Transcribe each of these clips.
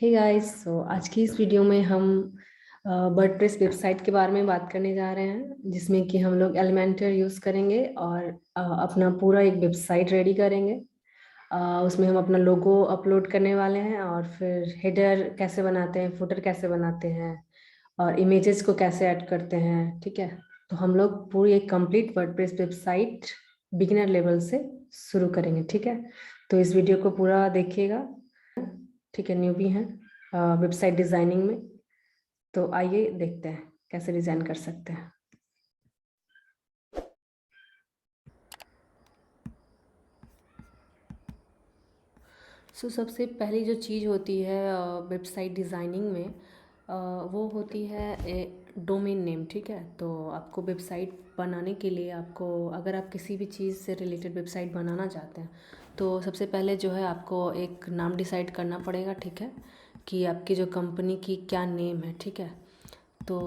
Hey guys, सो आज की इस वीडियो में हम वर्डप्रेस वेबसाइट के बारे में बात करने जा रहे हैं, जिसमें कि हम लोग एलिमेंटर यूज़ करेंगे और अपना पूरा एक वेबसाइट रेडी करेंगे। उसमें हम अपना लोगो अपलोड करने वाले हैं और फिर हेडर कैसे बनाते हैं, फुटर कैसे बनाते हैं और इमेजेस को कैसे ऐड करते हैं। ठीक है, तो हम लोग पूरी एक complete WordPress website beginner level से शुरू करेंगे। ठीक है, तो इस वीडियो को पूरा देखिएगा। ठीक है, न्यूबी हैं वेबसाइट डिज़ाइनिंग में, तो आइए देखते हैं कैसे डिज़ाइन कर सकते हैं। सबसे पहली जो चीज़ होती है वेबसाइट डिज़ाइनिंग में, वो होती है डोमेन नेम। ठीक है, तो आपको वेबसाइट बनाने के लिए अगर आप किसी भी चीज़ से रिलेटेड वेबसाइट बनाना चाहते हैं तो सबसे पहले जो है आपको एक नाम डिसाइड करना पड़ेगा। ठीक है, कि आपकी जो कंपनी की क्या नेम है। ठीक है, तो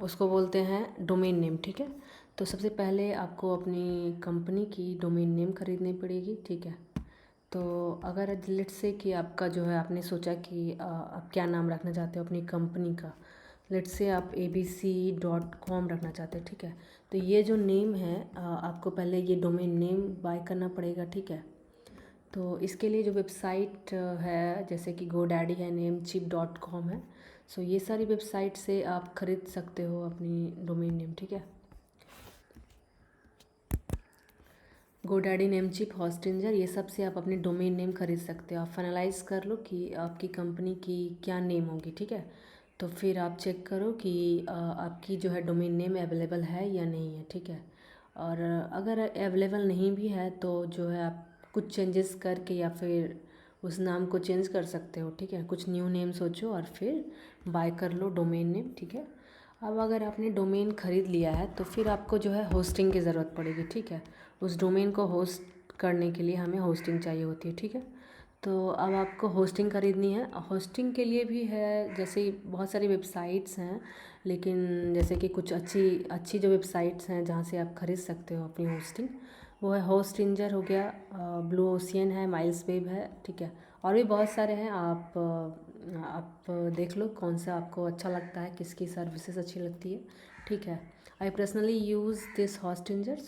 उसको बोलते हैं डोमेन नेम। ठीक है, तो सबसे पहले आपको अपनी कंपनी की डोमेन नेम खरीदनी पड़ेगी। ठीक है, तो अगर लेट्स से कि आपका जो है आपने सोचा कि आप क्या नाम रखना चाहते हो अपनी कंपनी का, लेट्स से आप abc.com रखना चाहते हैं। ठीक है, तो ये जो नेम है आपको पहले ये डोमेन नेम बाय करना पड़ेगा। ठीक है, तो इसके लिए जो वेबसाइट है जैसे कि GoDaddy है, namecheap.com है, ये सारी वेबसाइट से आप खरीद सकते हो अपनी डोमेन नेम। ठीक है, GoDaddy, नेमचिप, हॉस्टिंजर, ये सब से आप अपनी डोमेन नेम खरीद सकते हो। आप फाइनलाइज़ कर लो कि आपकी कंपनी की क्या नेम होगी। ठीक है, तो फिर आप चेक करो कि आपकी जो है डोमेन नेम अवेलेबल है या नहीं है। ठीक है, और अगर अवेलेबल नहीं भी है तो जो है आप कुछ चेंजेस करके या फिर उस नाम को चेंज कर सकते हो। ठीक है, कुछ न्यू नेम सोचो और फिर बाय कर लो डोमेन नेम। ठीक है, अब अगर आपने डोमेन ख़रीद लिया है तो फिर आपको जो है होस्टिंग की ज़रूरत पड़ेगी। ठीक है, उस डोमेन को होस्ट करने के लिए हमें होस्टिंग चाहिए होती है। ठीक है, तो अब आपको होस्टिंग ख़रीदनी है। होस्टिंग के लिए भी है, जैसे बहुत सारी वेबसाइट्स हैं, लेकिन जैसे कि कुछ अच्छी अच्छी जो वेबसाइट्स हैं जहाँ से आप ख़रीद सकते हो अपनी होस्टिंग, वो है होस्टिंजर हो गया, ब्लू ओशियन है, माइल्स वेब है। ठीक है, और भी बहुत सारे हैं। आप देख लो कौन सा आपको अच्छा लगता है, किसकी सर्विसेज अच्छी लगती है। ठीक है, आई पर्सनली यूज़ दिस हॉस्टिंजर,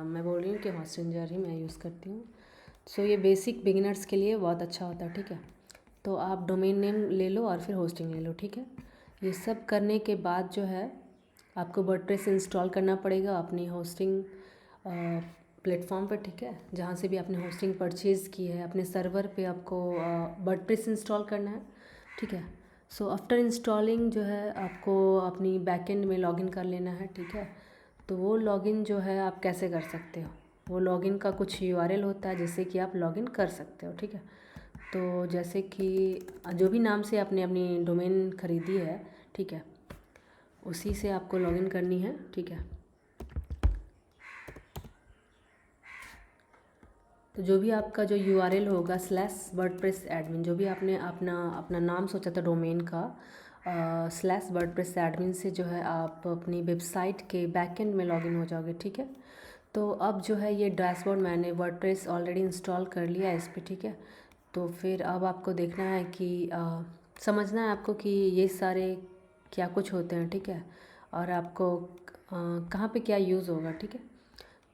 मैं बोल रही हूँ कि हॉस्टिंजर ही मैं यूज़ करती हूँ। ये बेसिक बिगिनर्स के लिए बहुत अच्छा होता है। ठीक है, तो आप डोमेन नेम ले लो और फिर होस्टिंग ले लो। ठीक है, ये सब करने के बाद जो है आपको वर्डप्रेस इंस्टॉल करना पड़ेगा अपनी होस्टिंग प्लेटफॉर्म पर। ठीक है, जहाँ से भी आपने होस्टिंग परचेज़ की है अपने सर्वर पे आपको वर्डप्रेस इंस्टॉल करना है। ठीक है, आफ्टर इंस्टॉलिंग जो है आपको अपनी बैकएंड में लॉगिन कर लेना है। ठीक है, तो वो लॉगिन जो है आप कैसे कर सकते हो, वो लॉगिन का कुछ यूआरएल होता है जिससे कि आप लॉगिन कर सकते हो। ठीक है, तो जैसे कि जो भी नाम से आपने अपनी डोमेन ख़रीदी है, ठीक है, उसी से आपको लॉगिन करनी है। ठीक है, तो जो भी आपका जो यूआरएल होगा /WordPress admin, जो भी आपने अपना अपना नाम सोचा था डोमेन का, /WordPress admin से जो है आप अपनी वेबसाइट के बैकएंड में लॉगिन हो जाओगे। ठीक है, तो अब जो है ये डैशबोर्ड मैंने वर्डप्रेस ऑलरेडी इंस्टॉल कर लिया है इस पर। ठीक है, तो फिर अब आपको देखना है कि समझना है आपको कि ये सारे क्या कुछ होते हैं। ठीक है, और आपको कहाँ पे क्या यूज़ होगा। ठीक है,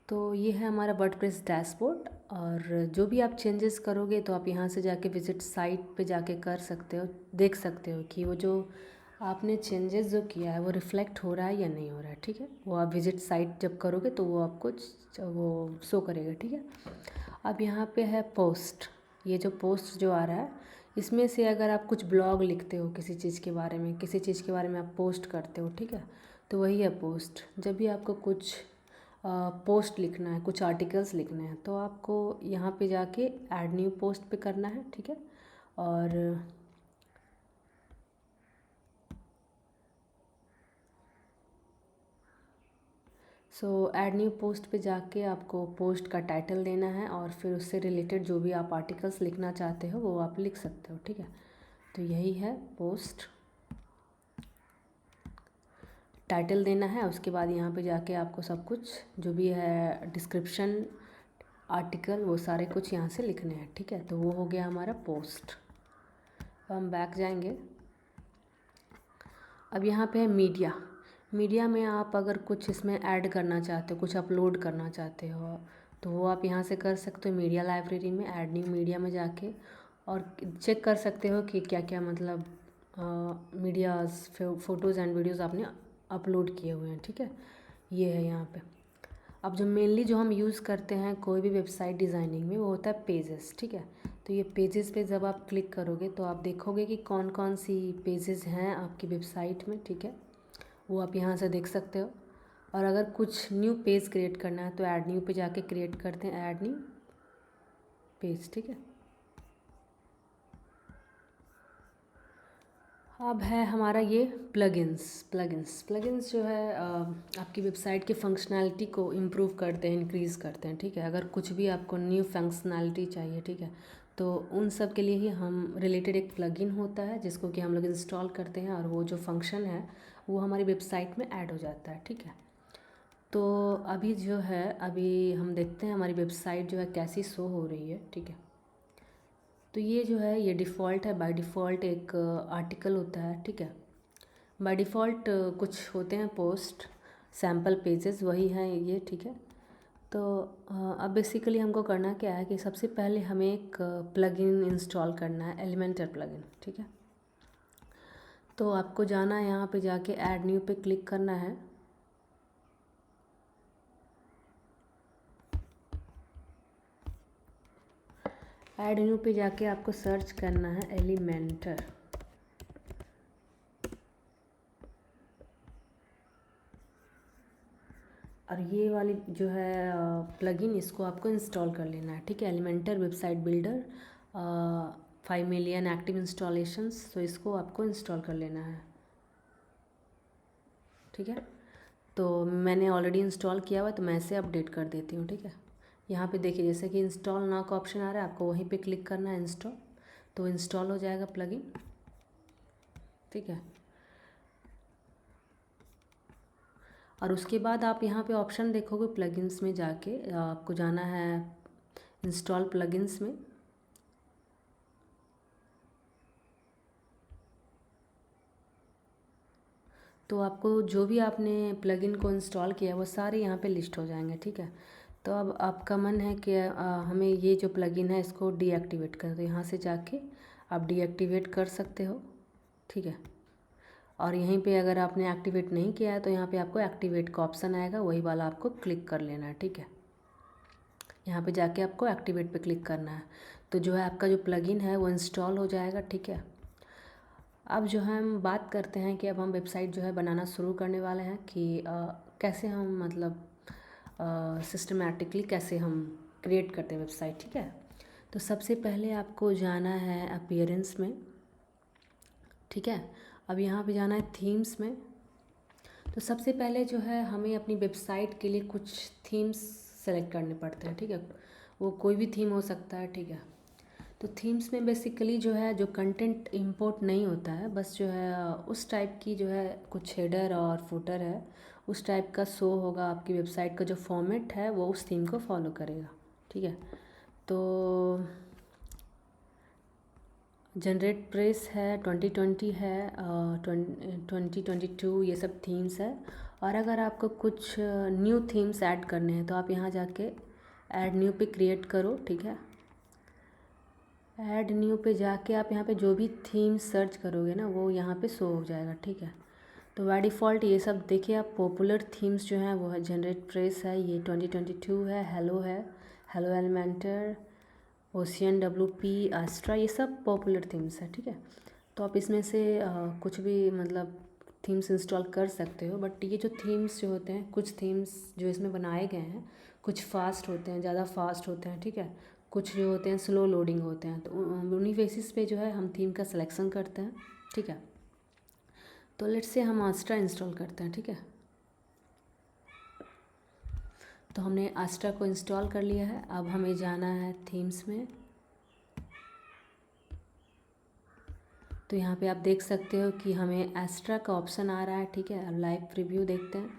तो ये है हमारा वर्डप्रेस डैशबोर्ड, और जो भी आप चेंजेस करोगे तो आप यहाँ से जाके विजिट साइट पे जाके कर सकते हो, देख सकते हो कि वो जो आपने चेंजेस जो किया है वो रिफ़्लेक्ट हो रहा है या नहीं हो रहा है। ठीक है, वो आप विजिट साइट जब करोगे तो वो आपको वो शो करेगा। ठीक है, अब यहाँ पे है पोस्ट। ये जो पोस्ट जो आ रहा है, इसमें से अगर आप कुछ ब्लॉग लिखते हो किसी चीज़ के बारे में, किसी चीज़ के बारे में आप पोस्ट करते हो, ठीक है, तो वही है पोस्ट। जब भी आपको कुछ पोस्ट लिखना है, कुछ आर्टिकल्स लिखने हैं, तो आपको यहाँ पे जाके ऐड न्यू पोस्ट पे करना है। ठीक है, और ऐड न्यू पोस्ट पे जाके आपको पोस्ट का टाइटल देना है और फिर उससे रिलेटेड जो भी आप आर्टिकल्स लिखना चाहते हो वो आप लिख सकते हो। ठीक है, तो यही है पोस्ट, टाइटल देना है, उसके बाद यहाँ पे जाके आपको सब कुछ जो भी है डिस्क्रिप्शन, आर्टिकल, वो सारे कुछ यहाँ से लिखने हैं। ठीक है, तो वो हो गया हमारा पोस्ट। हम बैक जाएंगे। अब यहाँ पे है मीडिया। मीडिया में आप अगर कुछ इसमें ऐड करना चाहते हो, कुछ अपलोड करना चाहते हो, तो वो आप यहाँ से कर सकते हो। मीडिया लाइब्रेरी में ऐड न्यू मीडिया में जाके और चेक कर सकते हो कि क्या क्या मतलब मीडियाज़ फ़ोटोज़ एंड वीडियोज़ आपने अपलोड किए हुए हैं। ठीक है, ये है यहाँ पे। अब जो मेनली जो हम यूज़ करते हैं कोई भी वेबसाइट डिज़ाइनिंग में, वो होता है पेजेस। ठीक है, तो ये पेजेस पे जब आप क्लिक करोगे तो आप देखोगे कि कौन कौन सी पेजेस हैं आपकी वेबसाइट में। ठीक है, वो आप यहाँ से देख सकते हो। और अगर कुछ न्यू पेज क्रिएट करना है तो ऐड न्यू पे जाके क्रिएट करते हैं ऐड न्यू पेज। ठीक है, अब है हमारा ये प्लगइन्स जो है आपकी वेबसाइट की फंक्शनैलिटी को इम्प्रूव करते हैं, इंक्रीज़ करते हैं। ठीक है, अगर कुछ भी आपको न्यू फंक्शनैलिटी चाहिए, ठीक है, तो उन सब के लिए ही हम रिलेटेड एक प्लगइन होता है जिसको कि हम लोग इंस्टॉल करते हैं और वो जो फंक्शन है वो हमारी वेबसाइट में ऐड हो जाता है। ठीक है, तो अभी जो है अभी हम देखते हैं हमारी वेबसाइट जो है कैसी शो हो रही है। ठीक है, तो ये जो है ये डिफ़ॉल्ट है, बाय डिफ़ॉल्ट एक आर्टिकल होता है। ठीक है, बाय डिफ़ॉल्ट कुछ होते हैं पोस्ट सैम्पल पेजेस, वही हैं ये। ठीक है, तो अब बेसिकली हमको करना क्या है कि सबसे पहले हमें एक प्लगइन इंस्टॉल करना है, एलिमेंटर प्लगइन। ठीक है, तो आपको जाना है यहाँ पे, जाके ऐड न्यू पे क्लिक करना है। ऐड न्यू पे जाके आपको सर्च करना है एलिमेंटर। और ये वाली जो है प्लगइन, इसको आपको इंस्टॉल कर लेना है। ठीक है, Elementor website builder 5 million active installations, तो इसको आपको इंस्टॉल कर लेना है। ठीक है, तो मैंने ऑलरेडी इंस्टॉल किया हुआ, तो मैं इसे अपडेट कर देती हूँ। ठीक है, यहाँ पे देखिए जैसे कि इंस्टॉल नाउ का ऑप्शन आ रहा है, आपको वहीं पे क्लिक करना है इंस्टॉल, तो इंस्टॉल हो जाएगा प्लगइन। ठीक है, और उसके बाद आप यहाँ पे ऑप्शन देखोगे प्लगइन्स में जाके आपको जाना है इंस्टॉल प्लगइन्स में। तो आपको जो भी आपने प्लगइन को इंस्टॉल किया वो सारे यहाँ पे लिस्ट हो जाएंगे। ठीक है, तो अब आपका मन है कि हमें ये जो प्लगइन है इसको डीएक्टिवेट कर दो, यहाँ से जाके आप डीएक्टिवेट कर सकते हो। ठीक है, और यहीं पे अगर आपने एक्टिवेट नहीं किया है तो यहाँ पे आपको एक्टिवेट का ऑप्शन आएगा, वही वाला आपको क्लिक कर लेना है। ठीक है, यहाँ पे जाके आपको एक्टिवेट पे क्लिक करना है, तो जो है आपका जो प्लगइन है वो इंस्टॉल हो जाएगा। ठीक है, अब जो है हम बात करते हैं कि अब हम वेबसाइट जो है बनाना शुरू करने वाले हैं कि कैसे हम मतलब सिस्टमेटिकली कैसे हम क्रिएट करते हैं वेबसाइट। ठीक है, तो सबसे पहले आपको जाना है अपीयरेंस में। ठीक है, अब यहाँ पे जाना है थीम्स में। तो सबसे पहले जो है हमें अपनी वेबसाइट के लिए कुछ थीम्स सेलेक्ट करने पड़ते हैं। ठीक है, वो कोई भी थीम हो सकता है। ठीक है, तो थीम्स में बेसिकली जो है जो कंटेंट इंपोर्ट नहीं होता है, बस जो है उस टाइप की जो है कुछ हेडर और फुटर है उस टाइप का शो होगा। आपकी वेबसाइट का जो फॉर्मेट है वो उस थीम को फॉलो करेगा। ठीक है, तो जनरेट प्रेस है, 2020 है, 2022, ये सब थीम्स है। और अगर आपको कुछ न्यू थीम्स ऐड करने हैं तो आप यहाँ जाके ऐड न्यू पे क्रिएट करो। ठीक है, ऐड न्यू पे जाके आप यहाँ पे जो भी थीम सर्च करोगे ना वो यहाँ पे शो हो जाएगा। ठीक है, तो बाय डिफ़ॉल्ट ये सब देखिए आप पॉपुलर थीम्स जो हैं वो है जनरेट प्रेस है, ये 2022 है, Hello Elementor, Ocean WP, Astra, ये सब पॉपुलर थीम्स है। ठीक है, तो आप इसमें से कुछ भी मतलब थीम्स इंस्टॉल कर सकते हो। बट ये जो थीम्स जो होते हैं, कुछ थीम्स जो इसमें बनाए गए हैं कुछ फास्ट होते हैं, ज़्यादा फास्ट होते हैं। ठीक है, कुछ जो होते हैं स्लो लोडिंग होते हैं, तो उन्हीं बेसिस पे जो है हम थीम का सिलेक्शन करते हैं। ठीक है, तो लेट्स से हम आस्ट्रा इंस्टॉल करते हैं। ठीक है, तो हमने आस्ट्रा को इंस्टॉल कर लिया है। अब हमें जाना है थीम्स में। तो यहाँ पे आप देख सकते हो कि हमें एस्ट्रा का ऑप्शन आ रहा है। ठीक है, अब लाइव प्रीव्यू देखते हैं।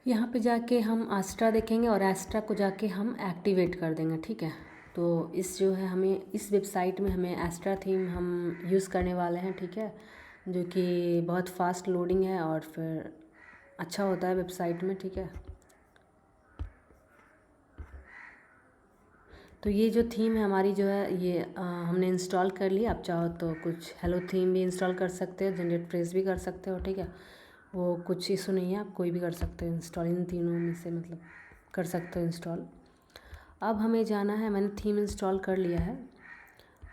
यहाँ पे जाके हम एस्ट्रा देखेंगे और एस्ट्रा को जाके हम एक्टिवेट कर देंगे, ठीक है। तो इस जो है हमें इस वेबसाइट में हमें एस्ट्रा थीम हम यूज़ करने वाले हैं, ठीक है, जो कि बहुत फास्ट लोडिंग है और फिर अच्छा होता है वेबसाइट में, ठीक है। तो ये जो थीम है हमारी जो है ये हमने इंस्टॉल कर ली। आप चाहो तो कुछ हेलो थीम भी इंस्टॉल कर सकते हो, जनरेट फ्रेज भी कर सकते हो, ठीक है। वो कुछ इशू नहीं है, आप कोई भी कर सकते हो इंस्टॉल, इन तीनों में से मतलब कर सकते हो इंस्टॉल। अब हमें जाना है, मैंने थीम इंस्टॉल कर लिया है।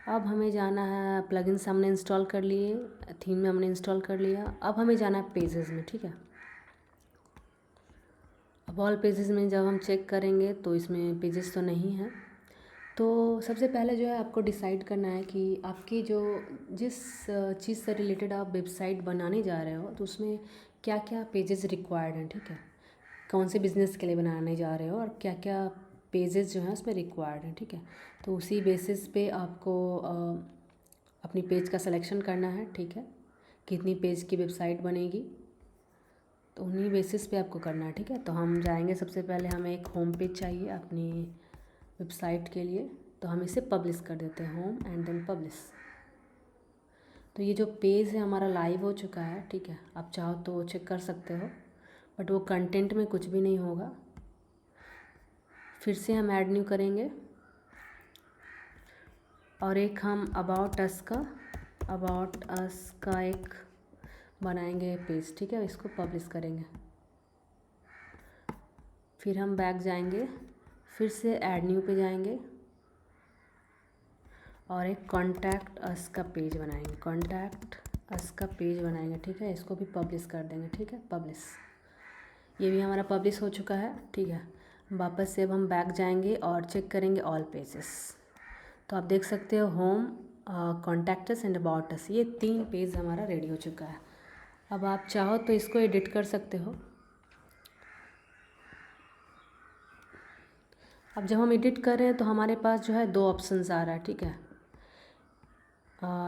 अब हमें जाना है, प्लगइन्स हमने इंस्टॉल कर लिए, थीम में हमने इंस्टॉल कर लिया। अब हमें जाना है पेजेस में, ठीक है। अब ऑल पेजेस में जब हम चेक करेंगे तो इसमें पेजेस तो नहीं है। तो सबसे पहले जो है आपको डिसाइड करना है कि आपकी जो जिस चीज़ से रिलेटेड आप वेबसाइट बनाने जा रहे हो तो उसमें क्या क्या पेजेस रिक्वायर्ड हैं, ठीक है। कौन से बिज़नेस के लिए बनाने जा रहे हो और क्या क्या पेजेस जो हैं उसमें रिक्वायर्ड हैं, ठीक है। तो उसी बेसिस पे आपको अपनी पेज का सिलेक्शन करना है, ठीक है। कितनी पेज की वेबसाइट बनेगी तो उन्हीं बेसिस पे आपको करना है, ठीक है। तो हम जाएंगे, सबसे पहले हमें एक होम पेज चाहिए अपनी वेबसाइट के लिए, तो हम इसे पब्लिश कर देते हैं, होम एंड देन पब्लिश। तो ये जो पेज है हमारा लाइव हो चुका है, ठीक है। आप चाहो तो चेक कर सकते हो, बट वो कंटेंट में कुछ भी नहीं होगा। फिर से हम ऐड न्यू करेंगे और एक हम अबाउट अस का एक बनाएंगे पेज, ठीक है। इसको पब्लिश करेंगे। फिर हम बैक जाएंगे, फिर से ऐड न्यू पे जाएंगे और एक कॉन्टैक्ट अस का पेज बनाएंगे, कॉन्टैक्ट अस का पेज बनाएंगे, ठीक है। इसको भी पब्लिश कर देंगे, ठीक है, पब्लिश। ये भी हमारा पब्लिश हो चुका है, ठीक है। वापस से अब हम बैक जाएंगे और चेक करेंगे ऑल पेजेस। तो आप देख सकते हो home, contact us and about us, ये 3 पेज हमारा रेडी हो चुका है। अब आप चाहो तो इसको एडिट कर सकते हो। अब जब हम एडिट कर रहे हैं तो हमारे पास जो है 2 ऑप्शंस आ रहा है, ठीक है।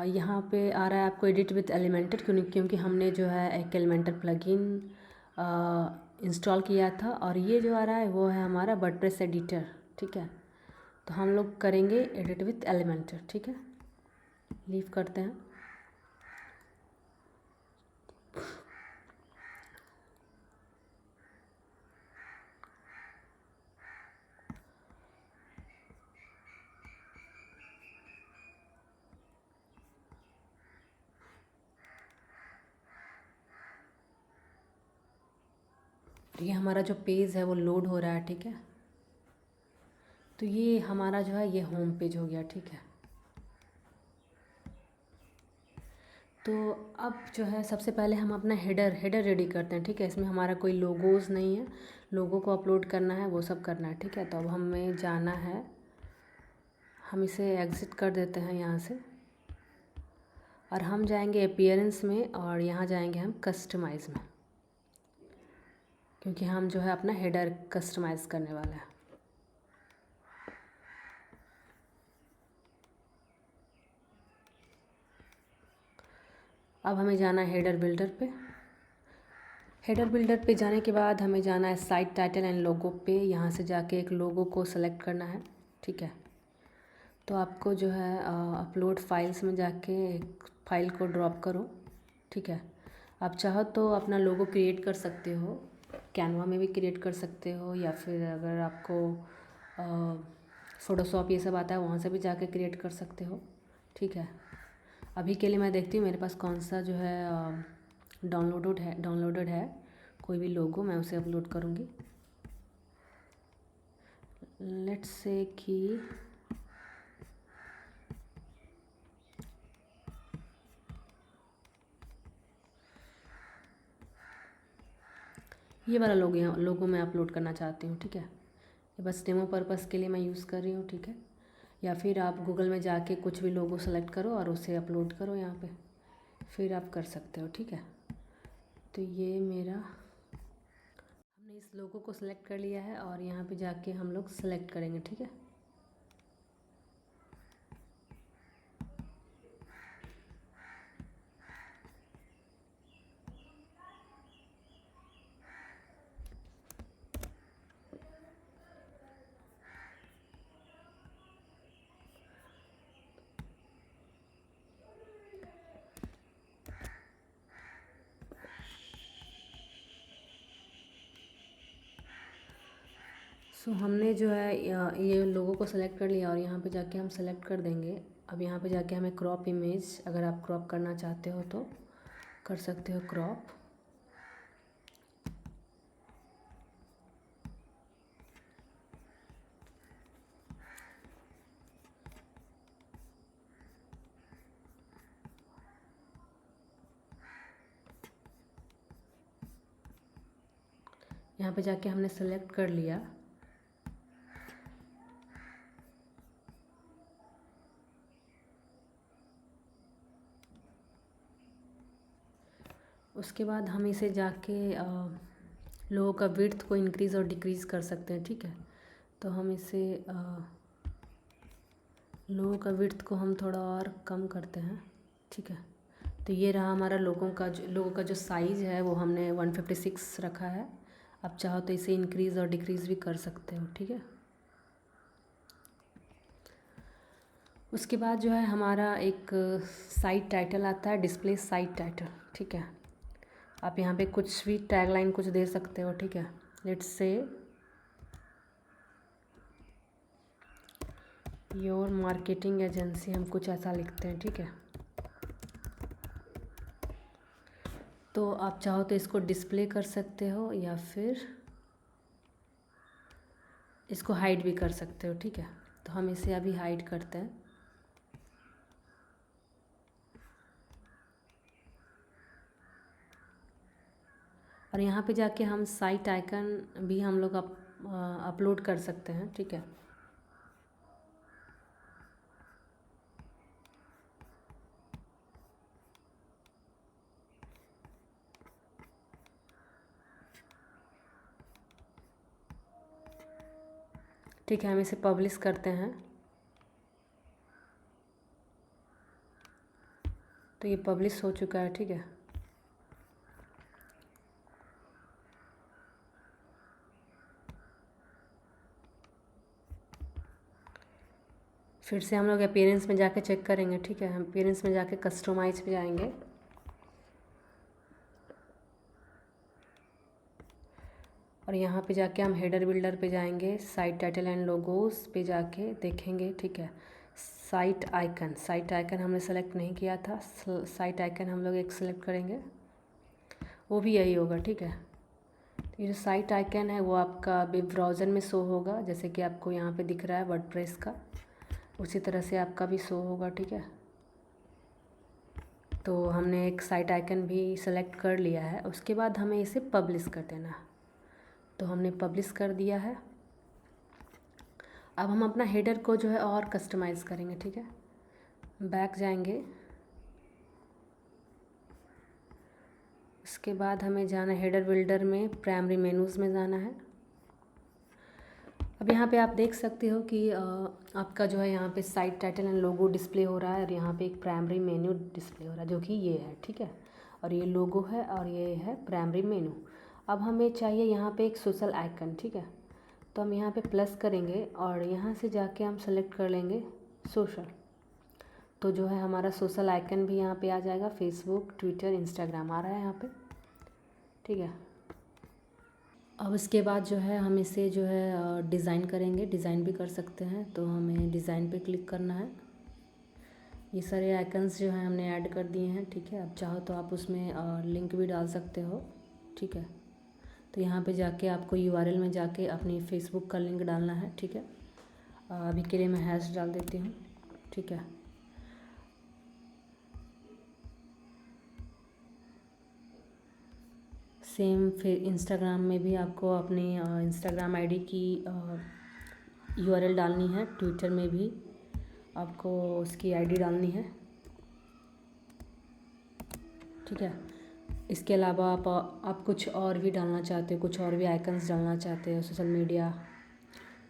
यहाँ पे आ रहा है आपको एडिट विथ एलिमेंटर, क्योंकि हमने जो है एक एलिमेंटर प्लगइन इंस्टॉल किया था। और ये जो आ रहा है वो है हमारा वर्डप्रेस एडिटर, ठीक है। तो हम लोग करेंगे एडिट विथ एलिमेंटर, ठीक है। लीव करते हैं। ये हमारा जो पेज है वो लोड हो रहा है, ठीक है। तो ये हमारा जो है ये होम पेज हो गया, ठीक है। तो अब जो है सबसे पहले हम अपना हेडर रेडी करते हैं, ठीक है। इसमें हमारा कोई लोगोज़ नहीं है, लोगों को अपलोड करना है, वो सब करना है, ठीक है। तो अब हमें जाना है, हम इसे एग्ज़िट कर देते हैं यहाँ से और हम जाएंगे अपीयरेंस में और यहाँ जाएंगे हम कस्टमाइज़ में, क्योंकि हम जो है अपना हेडर कस्टमाइज़ करने वाला है। अब हमें जाना है हेडर बिल्डर पे। हेडर बिल्डर पे जाने के बाद हमें जाना है साइट टाइटल एंड लोगो पे। यहाँ से जाके एक लोगो को सेलेक्ट करना है, ठीक है। तो आपको जो है अपलोड फाइल्स में जाके एक फ़ाइल को ड्रॉप करो, ठीक है। आप चाहो तो अपना लोगो क्रिएट कर सकते हो, कैनवा में भी क्रिएट कर सकते हो, या फिर अगर आपको फ़ोटोशॉप ये सब आता है वहाँ से भी जाके क्रिएट कर सकते हो, ठीक है। अभी के लिए मैं देखती हूँ मेरे पास कौन सा जो है डाउनलोडेड है कोई भी लोगो, मैं उसे अपलोड करूँगी। लेट्स से कि ये वाला लोगो मैं अपलोड करना चाहती हूँ, ठीक है। ये बस डेमो पर्पज़ के लिए मैं यूज़ कर रही हूँ, ठीक है। या फिर आप गूगल में जाके कुछ भी लोगो सेलेक्ट करो और उसे अपलोड करो यहाँ पे, फिर आप कर सकते हो, ठीक है। तो ये मेरा, हमने इस लोगो को सिलेक्ट कर लिया है और यहाँ पे जाके हम लोग सेलेक्ट करेंगे, ठीक है। हमने जो है ये लोगों को सेलेक्ट कर लिया और यहाँ पे जाके हम सेलेक्ट कर देंगे। अब यहाँ पे जाके हमें क्रॉप इमेज, अगर आप क्रॉप करना चाहते हो तो कर सकते हो क्रॉप। यहाँ पे जाके हमने सेलेक्ट कर लिया। उसके बाद हम इसे जाके लोगों का विड्थ को इंक्रीज़ और डिक्रीज़ कर सकते हैं, ठीक है। तो हम इसे लोगों का विड्थ को हम थोड़ा और कम करते हैं, ठीक है। तो ये रहा हमारा लोगों का जो साइज़ है वो हमने 156 रखा है। आप चाहो तो इसे इंक्रीज़ और डिक्रीज़ भी कर सकते हो, ठीक है। उसके बाद जो है हमारा एक साइट टाइटल आता है, डिस्प्ले साइट टाइटल, ठीक है। आप यहाँ पे कुछ भी टैगलाइन कुछ दे सकते हो, ठीक है। लेट्स से योर मार्केटिंग एजेंसी, हम कुछ ऐसा लिखते हैं, ठीक है। तो आप चाहो तो इसको डिस्प्ले कर सकते हो या फिर इसको हाइड भी कर सकते हो, ठीक है। तो हम इसे अभी हाइड करते हैं। और यहाँ पे जाके हम साइट आइकन भी हम लोग अपलोड कर सकते हैं, ठीक है। ठीक है, हम इसे पब्लिश करते हैं। तो ये पब्लिश हो चुका है, ठीक है। फिर से हम लोग अपीयरेंस में जाके चेक करेंगे, ठीक है। हम अपीयरेंस में जाके कस्टमाइज पे जाएंगे। और यहाँ पे जाके हम हेडर बिल्डर पे जाएंगे, साइट टाइटल एंड लोगोस पे जाके देखेंगे, ठीक है। साइट आइकन हमने सेलेक्ट नहीं किया था। साइट आइकन हम लोग एक सेलेक्ट करेंगे, वो भी यही होगा, ठीक है। ये जो साइट आइकन है वो आपका वेब ब्राउज़र में शो होगा, जैसे कि आपको यहाँ पे दिख रहा है वर्डप्रेस का, उसी तरह से आपका भी शो होगा, ठीक है। तो हमने एक साइट आइकन भी सेलेक्ट कर लिया है। उसके बाद हमें इसे पब्लिश कर देना है। तो हमने पब्लिश कर दिया है। अब हम अपना हेडर को जो है और कस्टमाइज़ करेंगे, ठीक है। बैक जाएंगे। उसके बाद हमें जाना है हेडर बिल्डर में, प्राइमरी मेनूज़ में जाना है। अब यहाँ पे आप देख सकते हो कि आपका जो है यहाँ पे site title and logo display हो रहा है और यहाँ पे एक प्राइमरी मेन्यू डिस्प्ले हो रहा है, जो कि ये है, ठीक है। और ये लोगो है और ये है प्राइमरी मेनू। अब हमें चाहिए यहाँ पे एक सोशल आइकन, ठीक है। तो हम यहाँ पे प्लस करेंगे और यहाँ से जाके हम सेलेक्ट कर लेंगे सोशल। तो जो है हमारा सोशल आइकन भी यहाँ पे आ जाएगा, फेसबुक, ट्विटर, इंस्टाग्राम आ रहा है यहाँ पे, ठीक है। अब इसके बाद जो है हम इसे जो है डिज़ाइन करेंगे, डिज़ाइन भी कर सकते हैं। तो हमें डिज़ाइन पे क्लिक करना है। ये सारे आइकन्स जो हैं हमने ऐड कर दिए हैं, ठीक है। अब चाहो तो आप उसमें लिंक भी डाल सकते हो, ठीक है। तो यहाँ पे जाके आपको यूआरएल में जाके अपनी फेसबुक का लिंक डालना है, ठीक है। अभी के लिए मैं हैश डाल देती हूँ, ठीक है। सेम फिर इंस्टाग्राम में भी आपको अपनी इंस्टाग्राम आईडी की यूआरएल डालनी है। ट्विटर में भी आपको उसकी आईडी डालनी है, ठीक है। इसके अलावा आप कुछ और भी डालना चाहते हो, कुछ और भी आइकन्स डालना चाहते हो सोशल मीडिया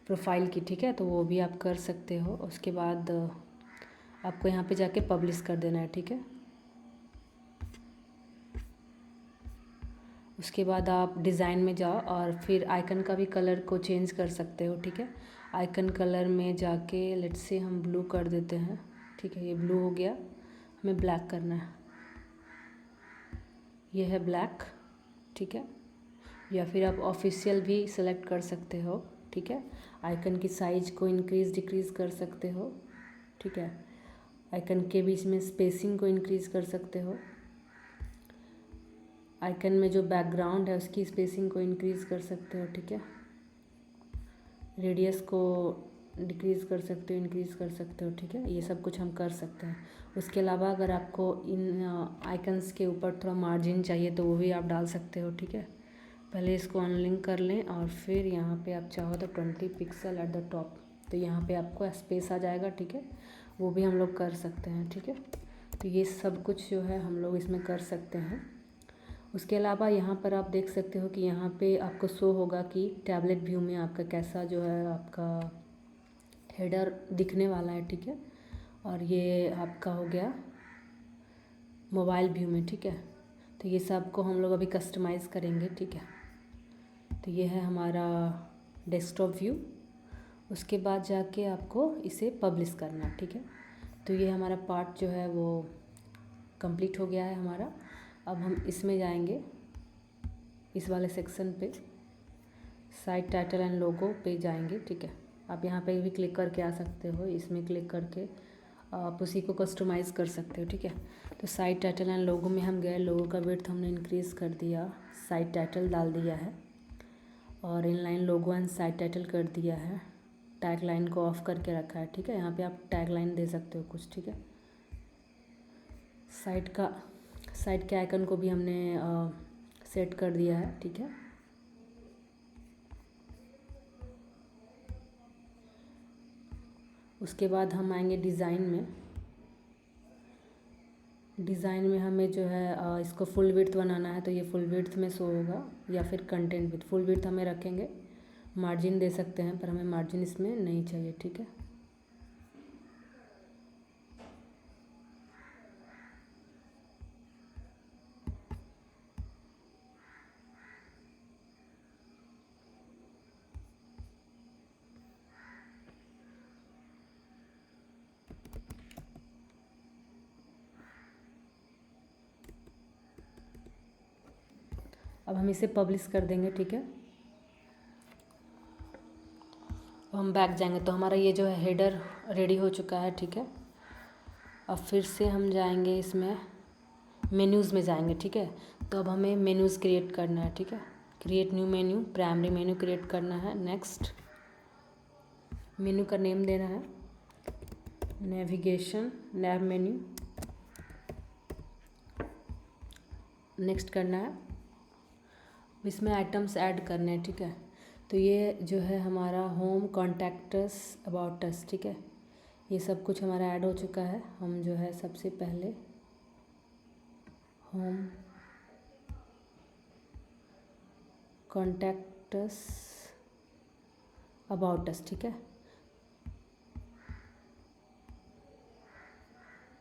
प्रोफाइल की, ठीक है। तो वो भी आप कर सकते हो। उसके बाद आपको यहाँ पे जाके पब्लिश कर देना है, ठीक है। उसके बाद आप डिज़ाइन में जाओ और फिर आइकन का भी कलर को चेंज कर सकते हो, ठीक है। आइकन कलर में जाके लेट्स से हम ब्लू कर देते हैं, ठीक है। ये ब्लू हो गया, हमें ब्लैक करना है, ये है ब्लैक, ठीक है। या फिर आप ऑफिशियल भी सेलेक्ट कर सकते हो, ठीक है। आइकन की साइज को इंक्रीज़ डिक्रीज़ कर सकते हो, ठीक है। आइकन के बीच में स्पेसिंग को इंक्रीज़ कर सकते हो। आइकन में जो बैकग्राउंड है उसकी स्पेसिंग को इंक्रीज़ कर सकते हो, ठीक है। रेडियस को डिक्रीज़ कर सकते हो, इंक्रीज़ कर सकते हो, ठीक है। ये सब कुछ हम कर सकते हैं। उसके अलावा अगर आपको इन आइकन्स के ऊपर थोड़ा मार्जिन चाहिए तो वो भी आप डाल सकते हो, ठीक है। पहले इसको अनलिंक कर लें और फिर यहाँ पे आप चाहो तो 20 पिक्सल एट द टॉप, तो यहाँ पे आपको स्पेस आ जाएगा, ठीक है। वो भी हम लोग कर सकते हैं, ठीक है। तो ये सब कुछ जो है हम लोग इसमें कर सकते हैं। उसके अलावा यहाँ पर आप देख सकते हो कि यहाँ पे आपको शो होगा कि टैबलेट व्यू में आपका कैसा जो है आपका हेडर दिखने वाला है, ठीक है। और ये आपका हो गया मोबाइल व्यू में, ठीक है। तो ये सब को हम लोग अभी कस्टमाइज़ करेंगे, ठीक है। तो ये है हमारा डेस्कटॉप व्यू। उसके बाद जाके आपको इसे पब्लिश करना है, ठीक है। तो ये हमारा पार्ट जो है वो कंप्लीट हो गया है हमारा। अब हम इसमें जाएंगे, इस वाले सेक्शन पे साइट टाइटल एंड लोगो पे जाएंगे, ठीक है। आप यहाँ पे भी क्लिक करके आ सकते हो, इसमें क्लिक करके आप उसी को कस्टमाइज़ कर सकते हो, ठीक है। तो साइट टाइटल एंड लोगो में हम गए, लोगो का विड्थ हमने इंक्रीज़ कर दिया, साइट टाइटल डाल दिया है और inline logo and site title कर दिया है। टैग लाइन को ऑफ करके रखा है, ठीक है। यहाँ पे आप टैग लाइन दे सकते हो कुछ, ठीक है। साइट के आइकन को भी हमने सेट कर दिया है, ठीक है। उसके बाद हम आएंगे डिज़ाइन में। डिज़ाइन में हमें जो है इसको फुल विड्थ बनाना है, तो ये फुल विड्थ में शो होगा या फिर कंटेंट विथ फुल विड्थ हमें रखेंगे। मार्जिन दे सकते हैं पर हमें मार्जिन इसमें नहीं चाहिए, ठीक है। अब हम इसे पब्लिश कर देंगे, ठीक है। अब हम बैक जाएंगे तो हमारा ये जो है हेडर रेडी हो चुका है, ठीक है। अब फिर से हम जाएंगे इसमें मेन्यूज़ में जाएंगे, ठीक है। तो अब हमें मेन्यूज़ क्रिएट करना है, ठीक है। Create new menu, primary menu create करना है। नेक्स्ट, मेन्यू का नेम देना है नेविगेशन नैव मेन्यू। नेक्स्ट करना है, इसमें आइटम्स ऐड करने हैं, ठीक है। तो ये जो है हमारा होम, कॉन्टैक्टस, अबाउट अस, ठीक है। ये सब कुछ हमारा ऐड हो चुका है। हम जो है सबसे पहले होम, कॉन्टैक्टस, अबाउट अस, ठीक है।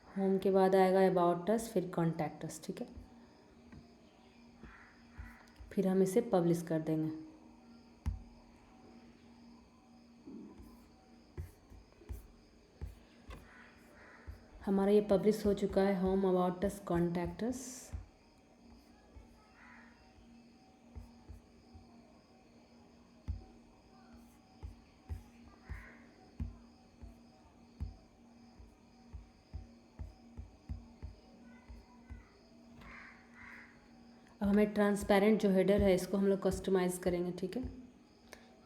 होम के बाद आएगा अबाउट अस, फिर कॉन्टैक्ट अस, ठीक है। फिर हम इसे पब्लिश कर देंगे। हमारा ये पब्लिश हो चुका है, home, about us, contact us. अब हमें ट्रांसपेरेंट जो हेडर है इसको हम लोग कस्टमाइज़ करेंगे, ठीक है।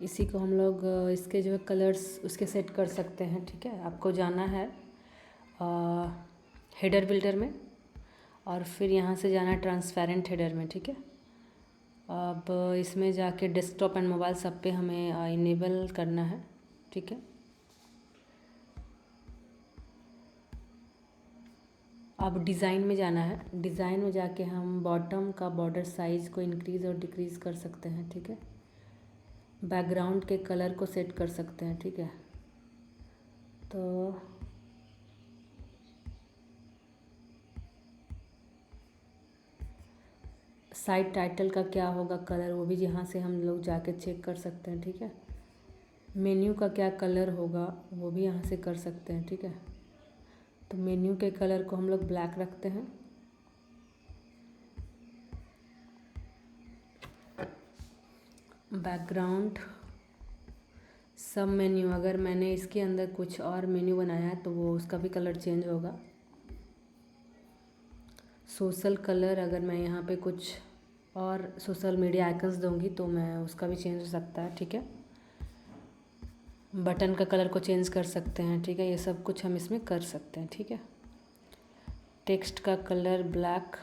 इसी को हम लोग इसके जो है कलर्स उसके सेट कर सकते हैं, ठीक है। आपको जाना है हेडर बिल्डर में और फिर यहाँ से जाना है ट्रांसपेरेंट हेडर में, ठीक है। अब इसमें जाके डेस्कटॉप एंड मोबाइल सब पे हमें इनेबल करना है, ठीक है। अब डिज़ाइन में जाना है। डिज़ाइन में जाके हम बॉटम का बॉर्डर साइज़ को इंक्रीज़ और डिक्रीज़ कर सकते हैं, ठीक है। बैकग्राउंड के कलर को सेट कर सकते हैं, ठीक है। तो साइट टाइटल का क्या होगा कलर, वो भी यहाँ से हम लोग जाके चेक कर सकते हैं, ठीक है। मेन्यू का क्या कलर होगा वो भी यहाँ से कर सकते हैं, ठीक है। तो मेन्यू के कलर को हम लोग ब्लैक रखते हैं। बैकग्राउंड सब मेन्यू, अगर मैंने इसके अंदर कुछ और मेन्यू बनाया है तो वो उसका भी कलर चेंज होगा। सोशल कलर, अगर मैं यहाँ पे कुछ और सोशल मीडिया आइकन्स दूँगी तो मैं उसका भी चेंज हो सकता है, ठीक है। बटन का कलर को चेंज कर सकते हैं, ठीक है। ये सब कुछ हम इसमें कर सकते हैं, ठीक है। टेक्स्ट का कलर ब्लैक,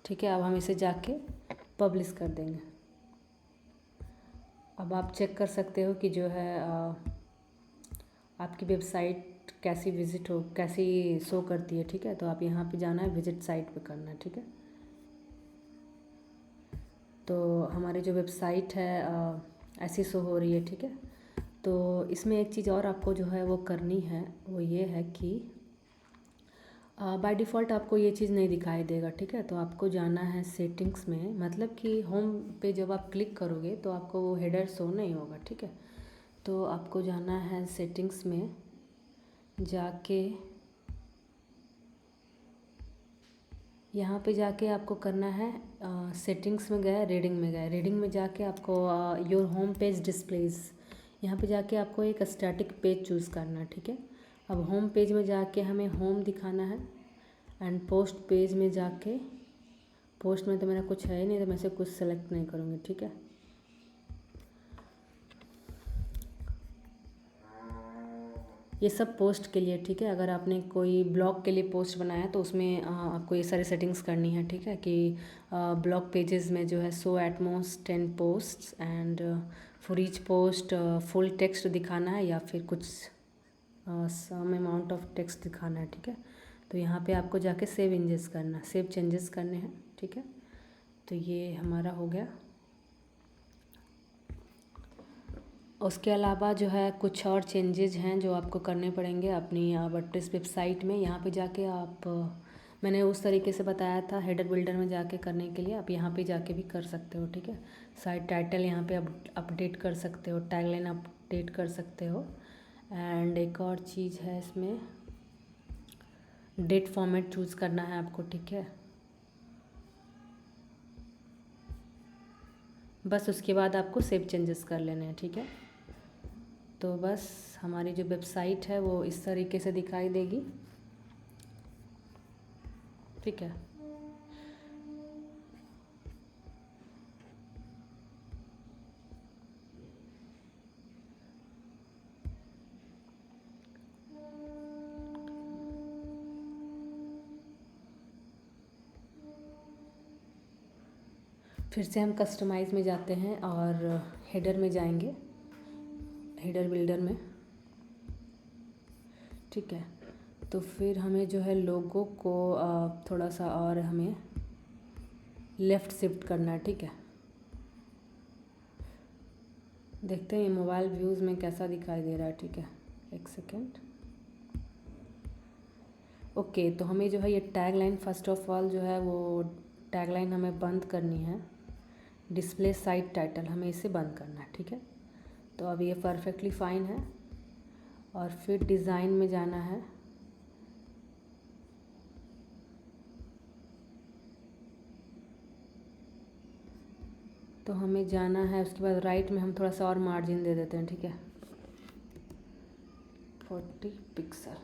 ठीक है। अब हम इसे जाके पब्लिश कर देंगे। अब आप चेक कर सकते हो कि जो है आपकी वेबसाइट कैसी शो करती है, ठीक है। तो आप यहाँ पे जाना है, विजिट साइट पे करना है, ठीक है। तो हमारी जो वेबसाइट है ऐसी शो हो रही है, ठीक है। तो इसमें एक चीज़ और आपको जो है वो करनी है, वो ये है कि बाय डिफ़ॉल्ट आपको ये चीज़ नहीं दिखाई देगा, ठीक है। तो आपको जाना है सेटिंग्स में, मतलब कि होम पे जब आप क्लिक करोगे तो आपको वो हेडर शो नहीं होगा, ठीक है। तो आपको जाना है सेटिंग्स में, जाके यहाँ पे जाके आपको करना है सेटिंग्स में गए, रीडिंग में गए, रीडिंग में जाके आपको योर होम पेज डिस्प्लेज, यहाँ पे जाके आपको एक स्टैटिक पेज चूज़ करना है, ठीक है। अब होम पेज में जाके हमें होम दिखाना है, एंड पोस्ट पेज में जाके, पोस्ट में तो मेरा कुछ है ही नहीं तो मैं से कुछ सेलेक्ट नहीं करूँगी, ठीक है। ये सब पोस्ट के लिए, ठीक है। अगर आपने कोई ब्लॉग के लिए पोस्ट बनाया है तो उसमें आपको ये सारी सेटिंग्स करनी है, ठीक है। कि ब्लॉग पेजेस में जो है show at most 10 posts, and for each post full text दिखाना है या फिर कुछ सम अमाउंट ऑफ टेक्स्ट दिखाना है, ठीक है। तो यहाँ पे आपको जाके सेव चेंजेस करने हैं, ठीक है। तो ये हमारा हो गया। उसके अलावा जो है कुछ और चेंजेज हैं जो आपको करने पड़ेंगे अपनी वर्डप्रेस वेबसाइट में। यहाँ पे जाके आप मैंने उस तरीके से बताया था हेडर बिल्डर में जाके करने के लिए, आप यहाँ पे जाके भी कर सकते हो, ठीक है। साइट टाइटल यहाँ पे अपडेट कर सकते हो, टैगलाइन अपडेट कर सकते हो, एंड एक और चीज़ है इसमें, डेट फॉर्मेट चूज़ करना है आपको, ठीक है। बस उसके बाद आपको सेव चेंजेस कर लेने हैं, ठीक है। तो बस हमारी जो वेबसाइट है वो इस तरीके से दिखाई देगी, ठीक है। फिर से हम कस्टमाइज़ में जाते हैं और हेडर में जाएंगे, हेडर बिल्डर में, ठीक है। तो फिर हमें जो है लोगो को थोड़ा सा और हमें लेफ़्ट शिफ्ट करना है, ठीक है। देखते हैं मोबाइल व्यूज़ में कैसा दिखाई दे रहा है, ठीक है। एक सेकेंड। ओके, तो हमें जो है ये tag line first of all जो है वो टैग लाइन हमें बंद करनी है। डिस्प्ले साइट टाइटल हमें इसे बंद करना है, ठीक है। तो अब ये परफेक्टली फ़ाइन है। और फिर डिज़ाइन में जाना है, तो हमें जाना है, उसके बाद राइट में हम थोड़ा सा और मार्जिन दे देते हैं, ठीक है, 40 पिक्सल।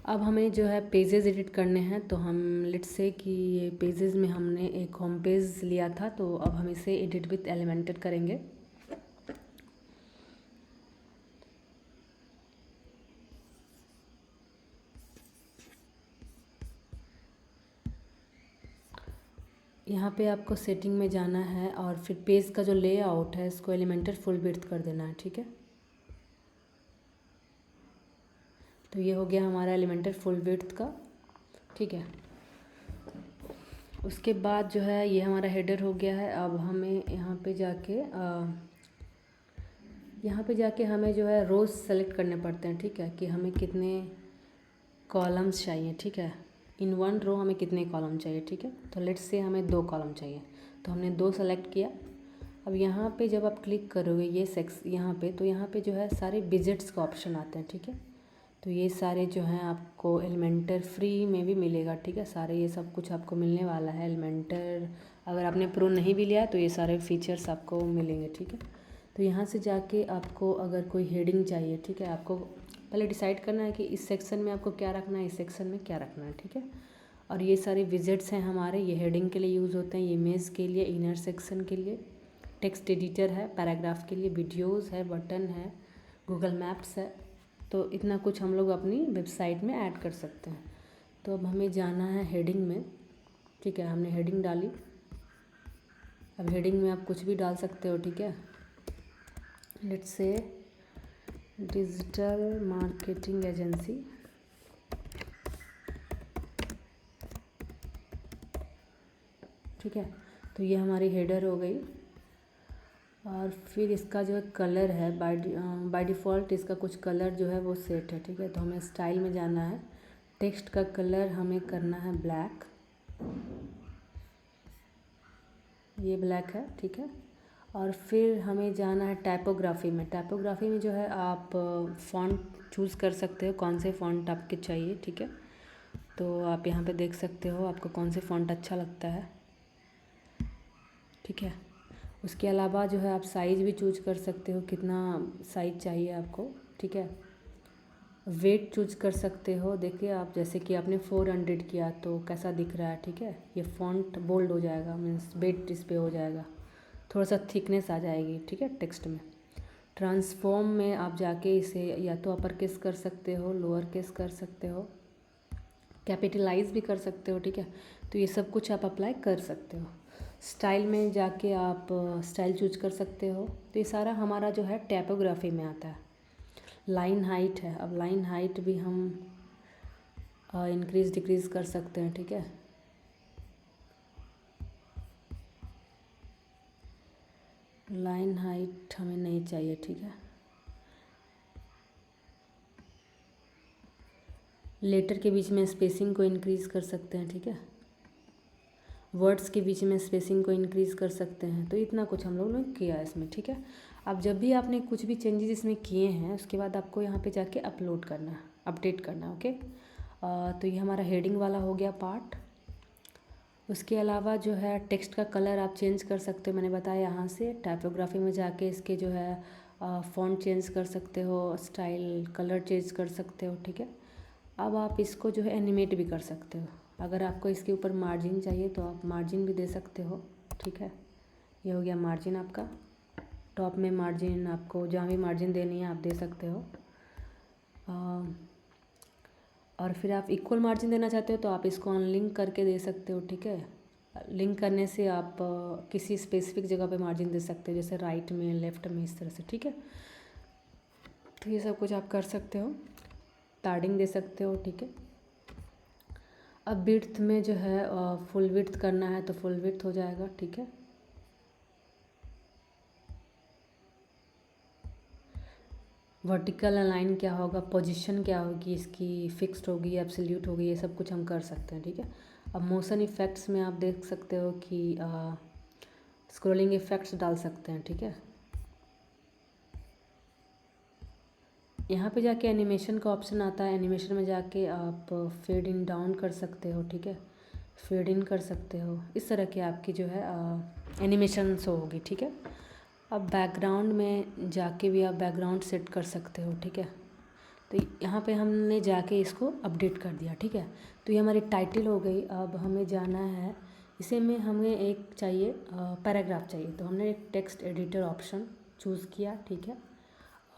अब हमें जो है पेजेस एडिट करने हैं, तो हम लेट्स से कि ये पेजेस में हमने एक होम पेज लिया था, तो अब हम इसे एडिट विथ एलिमेंटेड करेंगे। यहाँ पे आपको सेटिंग में जाना है और फिर पेज का जो लेआउट है इसको एलिमेंटेड फुल विड्थ कर देना है, ठीक है। तो ये हो गया हमारा एलिमेंटेड फुल विड्थ का, ठीक है। उसके बाद जो है ये हमारा हेडर हो गया है। अब हमें यहाँ पे जाके हमें जो है रोज़ सेलेक्ट करने पड़ते हैं, ठीक है, कि हमें कितने कॉलम्स चाहिए, ठीक है, इन वन रो हमें कितने कॉलम चाहिए, ठीक है। तो लेट्स से हमें 2 कॉलम चाहिए, तो हमने 2 सेलेक्ट किया। अब यहाँ पे जब आप क्लिक करोगे ये यहाँ पे, तो यहाँ पे जो है सारे विजिट्स का ऑप्शन आते हैं, ठीक है। तो ये सारे जो हैं आपको एलिमेंटर फ्री में भी मिलेगा, ठीक है, सारे ये सब कुछ आपको मिलने वाला है। एलिमेंटर अगर आपने प्रो नहीं भी लिया तो ये सारे फीचर्स आपको मिलेंगे, ठीक है। तो यहाँ से जाके आपको अगर कोई हेडिंग चाहिए, ठीक है, आपको पहले डिसाइड करना है कि इस सेक्शन में आपको क्या रखना है, इस सेक्शन में क्या रखना है, ठीक है। और ये सारे विजिट्स हैं हमारे, ये हेडिंग के लिए यूज़ होते हैं, ये इमेज के लिए, इनर सेक्शन के लिए, टेक्स्ट एडिटर है, पैराग्राफ के लिए, वीडियोज़ है, बटन है, गूगल मैप्स है। तो इतना कुछ हम लोग अपनी वेबसाइट में ऐड कर सकते हैं। तो अब हमें जाना है हेडिंग में, ठीक है, हमने हेडिंग डाली। अब हेडिंग में आप कुछ भी डाल सकते हो, ठीक है। लेट्स से डिजिटल मार्केटिंग एजेंसी, ठीक है। तो ये हमारी हेडर हो गई। और फिर इसका जो कलर है बाय डिफ़ॉल्ट इसका कुछ कलर जो है वो सेट है, ठीक है। तो हमें स्टाइल में जाना है, टेक्स्ट का कलर हमें करना है ब्लैक, ये ब्लैक है, ठीक है। और फिर हमें जाना है टाइपोग्राफी में। टाइपोग्राफी में जो है आप फ़ॉन्ट चूज़ कर सकते हो, कौन से फ़ॉन्ट आपके चाहिए, ठीक है। तो आप यहाँ पे देख सकते हो आपको कौन से फ़ॉन्ट अच्छा लगता है, ठीक है। उसके अलावा जो है आप साइज़ भी चूज कर सकते हो, कितना साइज़ चाहिए आपको, ठीक है। वेट चूज कर सकते हो। देखिए आप जैसे कि आपने 400 किया तो कैसा दिख रहा है, ठीक है, ये फ़ॉन्ट बोल्ड हो जाएगा, मीन्स वेट इस पे हो जाएगा, थोड़ा सा थिकनेस आ जाएगी, ठीक है, टेक्स्ट में। ट्रांसफॉर्म में आप जाके इसे या तो अपर केस कर सकते हो, लोअर केस कर सकते हो, कैपिटलाइज भी कर सकते हो, ठीक है। तो ये सब कुछ आप अप्लाई कर सकते हो। स्टाइल में जाके आप स्टाइल चूज कर सकते हो। तो ये सारा हमारा जो है टाइपोग्राफी में आता है। लाइन हाइट है, अब लाइन हाइट भी हम इंक्रीज़ डिक्रीज़ कर सकते हैं, ठीक है। लाइन हाइट हमें नहीं चाहिए, ठीक है। लेटर के बीच में स्पेसिंग को इंक्रीज़ कर सकते हैं, ठीक है। वर्ड्स के बीच में स्पेसिंग को इंक्रीज़ कर सकते हैं। तो इतना कुछ हम लोग ने किया है इसमें, ठीक है। अब जब भी आपने कुछ भी चेंजेस इसमें किए हैं उसके बाद आपको यहाँ पे जाके अपलोड करना है, अपडेट करना है, ओके। तो ये हमारा हेडिंग वाला हो गया पार्ट। उसके अलावा जो है टेक्स्ट का कलर आप चेंज कर सकते हो, मैंने बताया यहाँ से टाइपोग्राफी में जाके इसके जो है फ़ॉन्ट चेंज कर सकते हो, स्टाइल कलर चेंज कर सकते हो, ठीक है। अब आप इसको जो है एनिमेट भी कर सकते हो। अगर आपको इसके ऊपर मार्जिन चाहिए तो आप मार्जिन भी दे सकते हो, ठीक है। ये हो गया मार्जिन आपका। टॉप में मार्जिन आपको जहाँ भी मार्जिन देनी है आप दे सकते हो। और फिर आप इक्वल मार्जिन देना चाहते हो तो आप इसको अनलिंक करके दे सकते हो, ठीक है। लिंक करने से आप किसी स्पेसिफिक जगह पे मार्जिन दे सकते हो, जैसे राइट में, लेफ़्ट में, इस तरह से, ठीक है। तो ये सब कुछ आप कर सकते हो, पैडिंग दे सकते हो, ठीक है। अब विड्थ में जो है फुल विड्थ करना है तो फुल विड्थ हो जाएगा, ठीक है। वर्टिकल अलाइन क्या होगा, पोजीशन क्या होगी इसकी, फिक्स्ड होगी, एब्सोल्यूट होगी, ये सब कुछ हम कर सकते हैं, ठीक है। अब मोशन इफ़ेक्ट्स में आप देख सकते हो कि स्क्रॉलिंग इफ़ेक्ट्स डाल सकते हैं, ठीक है। यहाँ पे जाके एनिमेशन का ऑप्शन आता है, एनिमेशन में जाके आप फेड इन डाउन कर सकते हो, ठीक है, फेड इन कर सकते हो, इस तरह की आपकी जो है एनिमेशन शो होगी, ठीक है। अब बैकग्राउंड में जाके भी आप बैकग्राउंड सेट कर सकते हो, ठीक है। तो यहाँ पे हमने जाके इसको अपडेट कर दिया, ठीक है। तो ये हमारी टाइटल हो गई। अब हमें जाना है इसे में हमें एक चाहिए पैराग्राफ चाहिए, तो हमने एक टेक्स्ट एडिटर ऑप्शन चूज़ किया, ठीक है,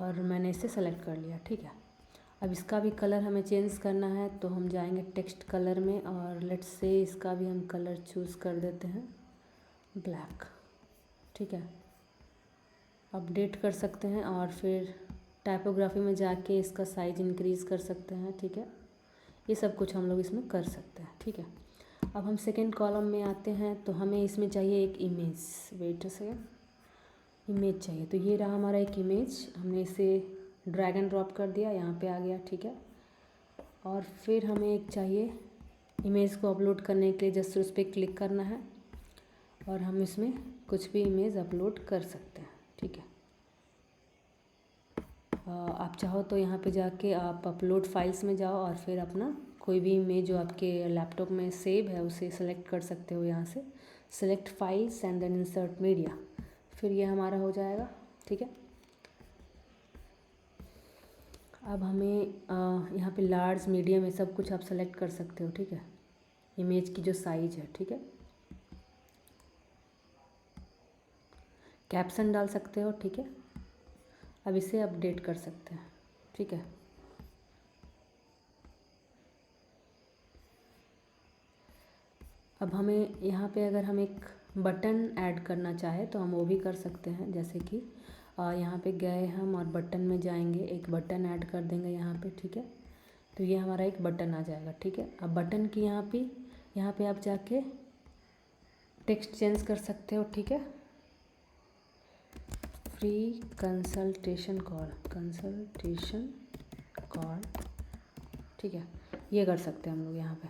और मैंने इसे सेलेक्ट कर लिया, ठीक है। अब इसका भी कलर हमें चेंज करना है तो हम जाएंगे टेक्स्ट कलर में और लेट्स से इसका भी हम कलर चूज़ कर देते हैं ब्लैक, ठीक है। अपडेट कर सकते हैं और फिर टाइपोग्राफी में जाके इसका साइज़ इंक्रीज़ कर सकते हैं, ठीक है। ये सब कुछ हम लोग इसमें कर सकते हैं, ठीक है। अब हम सेकंड कॉलम में आते हैं, तो हमें इसमें चाहिए एक इमेज। वेट से इमेज चाहिए, तो ये रहा हमारा एक इमेज। हमने इसे ड्रैग एंड ड्रॉप कर दिया, यहाँ पे आ गया, ठीक है। और फिर हमें एक चाहिए इमेज को अपलोड करने के लिए, जस्ट उस पर क्लिक करना है और हम इसमें कुछ भी इमेज अपलोड कर सकते हैं, ठीक है। आप चाहो तो यहाँ पे जाके आप अपलोड फाइल्स में जाओ और फिर अपना कोई भी इमेज जो आपके लैपटॉप में सेव है उसे सेलेक्ट कर सकते हो। यहाँ से select files and then insert media, फिर ये हमारा हो जाएगा, ठीक है। अब हमें यहाँ पे लार्ज मीडियम ये सब कुछ आप सेलेक्ट कर सकते हो, ठीक है, इमेज की जो साइज है, ठीक है। कैप्शन डाल सकते हो, ठीक है। अब इसे अपडेट कर सकते हैं, ठीक है। अब हमें यहाँ पे अगर हम एक बटन ऐड करना चाहे तो हम वो भी कर सकते हैं। जैसे कि यहाँ पे गए हम और बटन में जाएंगे, एक बटन ऐड कर देंगे यहाँ पे, ठीक है। तो ये हमारा एक बटन आ जाएगा, ठीक है। अब बटन की यहाँ पे आप जाके टेक्स्ट चेंज कर सकते हो, ठीक है। फ्री कंसल्टेशन कॉल, ठीक है, ये कर सकते हैं हम लोग यहाँ पे।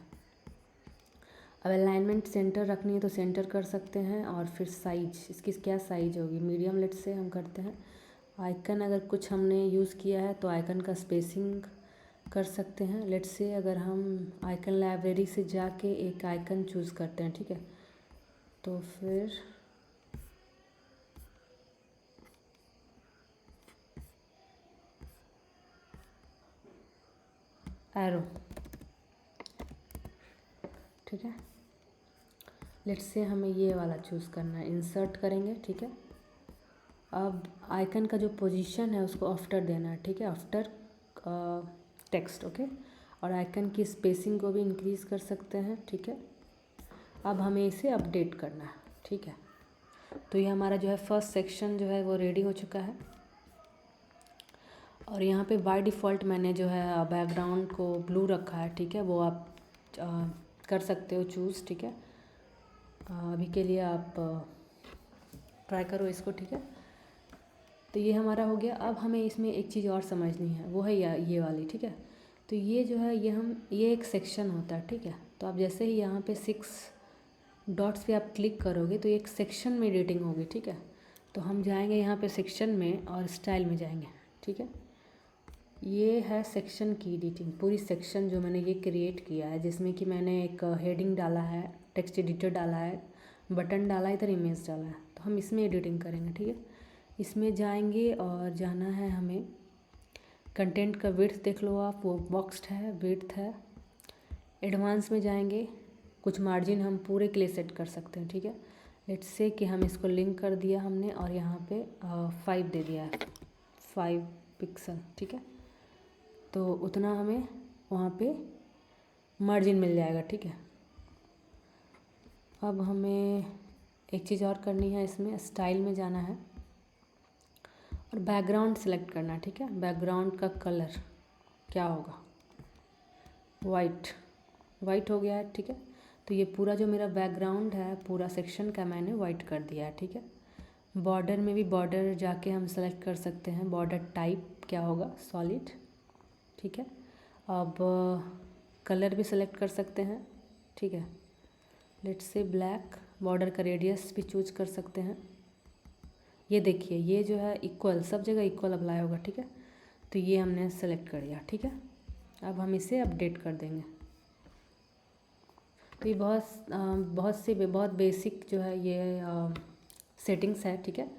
अब अलाइनमेंट सेंटर रखनी है तो सेंटर कर सकते हैं। और फिर साइज, इसकी क्या साइज होगी, मीडियम लेट से हम करते हैं। आइकन अगर कुछ हमने यूज़ किया है तो आइकन का स्पेसिंग कर सकते हैं। लेट से अगर हम आइकन लाइब्रेरी से जाके एक आइकन चूज़ करते हैं, ठीक है, तो फिर एरो, ठीक है। लेट्स से हमें ये वाला चूज़ करना है, इंसर्ट करेंगे, ठीक है। अब आइकन का जो पोजीशन है उसको आफ्टर देना है, ठीक है, आफ्टर टेक्स्ट, ओके। और आइकन की स्पेसिंग को भी इंक्रीज़ कर सकते हैं, ठीक है। अब हमें इसे अपडेट करना है, ठीक है। तो ये हमारा जो है फर्स्ट सेक्शन जो है वो रेडी हो चुका है। और यहाँ पे बाय डिफ़ॉल्ट मैंने जो है बैकग्राउंड को ब्लू रखा है, ठीक है, वो आप कर सकते हो चूज़, ठीक है। अभी के लिए आप ट्राई करो इसको, ठीक है। तो ये हमारा हो गया। अब हमें इसमें एक चीज़ और समझनी है, वो है ये वाली, ठीक है। तो ये जो है ये एक सेक्शन होता है, ठीक है। तो आप जैसे ही यहाँ पे 6 डॉट्स पे आप क्लिक करोगे तो एक सेक्शन में एडिटिंग होगी, ठीक है। तो हम जाएंगे यहाँ पे सेक्शन में और स्टाइल में जाएंगे, ठीक है। ये है सेक्शन की एडिटिंग, पूरी सेक्शन जो मैंने ये क्रिएट किया है, जिसमें कि मैंने एक हेडिंग डाला है, टेक्स्ट एडिटर डाला है, बटन डाला है, इधर इमेज डाला है। तो हम इसमें एडिटिंग करेंगे, ठीक है। इसमें जाएंगे और जाना है हमें कंटेंट का विड्थ, देख लो आप, वो बॉक्स्ड है, विड्थ है। एडवांस में जाएंगे, कुछ मार्जिन हम पूरे के लिए सेट कर सकते हैं, ठीक है। लेट्स से कि हम इसको लिंक कर दिया हमने और यहाँ पे 5 दे दिया है, 5 पिक्सल, ठीक है। तो उतना हमें वहाँ पे मार्जिन मिल जाएगा, ठीक है। अब हमें एक चीज़ और करनी है, इसमें स्टाइल में जाना है और बैकग्राउंड सेलेक्ट करना है, ठीक है। बैकग्राउंड का कलर क्या होगा, वाइट हो गया है, ठीक है। तो ये पूरा जो मेरा बैकग्राउंड है पूरा सेक्शन का मैंने वाइट कर दिया है, ठीक है। बॉर्डर में भी बॉर्डर जाके हम सेलेक्ट कर सकते हैं, बॉर्डर टाइप क्या होगा, सॉलिड, ठीक है। अब कलर भी सेलेक्ट कर सकते हैं, ठीक है। लेट्स से ब्लैक, बॉर्डर का रेडियस भी चूज कर सकते हैं। ये देखिए ये जो है इक्वल, सब जगह इक्वल अप्लाई होगा, ठीक है। तो ये हमने सेलेक्ट कर लिया, ठीक है। अब हम इसे अपडेट कर देंगे। तो ये बहुत बेसिक जो है ये सेटिंग्स है, ठीक है।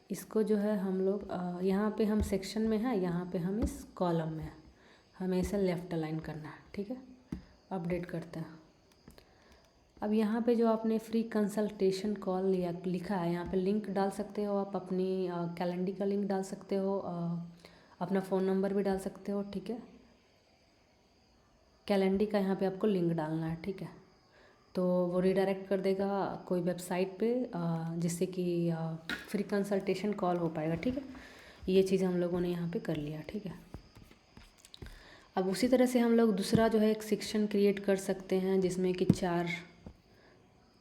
इसको जो है हम लोग यहाँ पे हम सेक्शन में है, यहाँ पे हम इस कॉलम में है, हमें इसे लेफ़्ट अलाइन करना है, ठीक है। अपडेट करते हैं। अब यहाँ पे जो आपने फ्री कंसल्टेशन कॉल लिखा है, यहाँ पे लिंक डाल सकते हो आप, अपनी कैलेंडर का लिंक डाल सकते हो, अपना फ़ोन नंबर भी डाल सकते हो, ठीक है। कैलेंडर का यहाँ पे आपको लिंक डालना है, ठीक है। तो वो रिडायरेक्ट कर देगा कोई वेबसाइट पे, जिससे कि फ्री कंसल्टेशन कॉल हो पाएगा, ठीक है। ये चीज़ हम लोगों ने यहाँ पे कर लिया, ठीक है। अब उसी तरह से हम लोग दूसरा जो है एक सेक्शन क्रिएट कर सकते हैं, जिसमें कि 4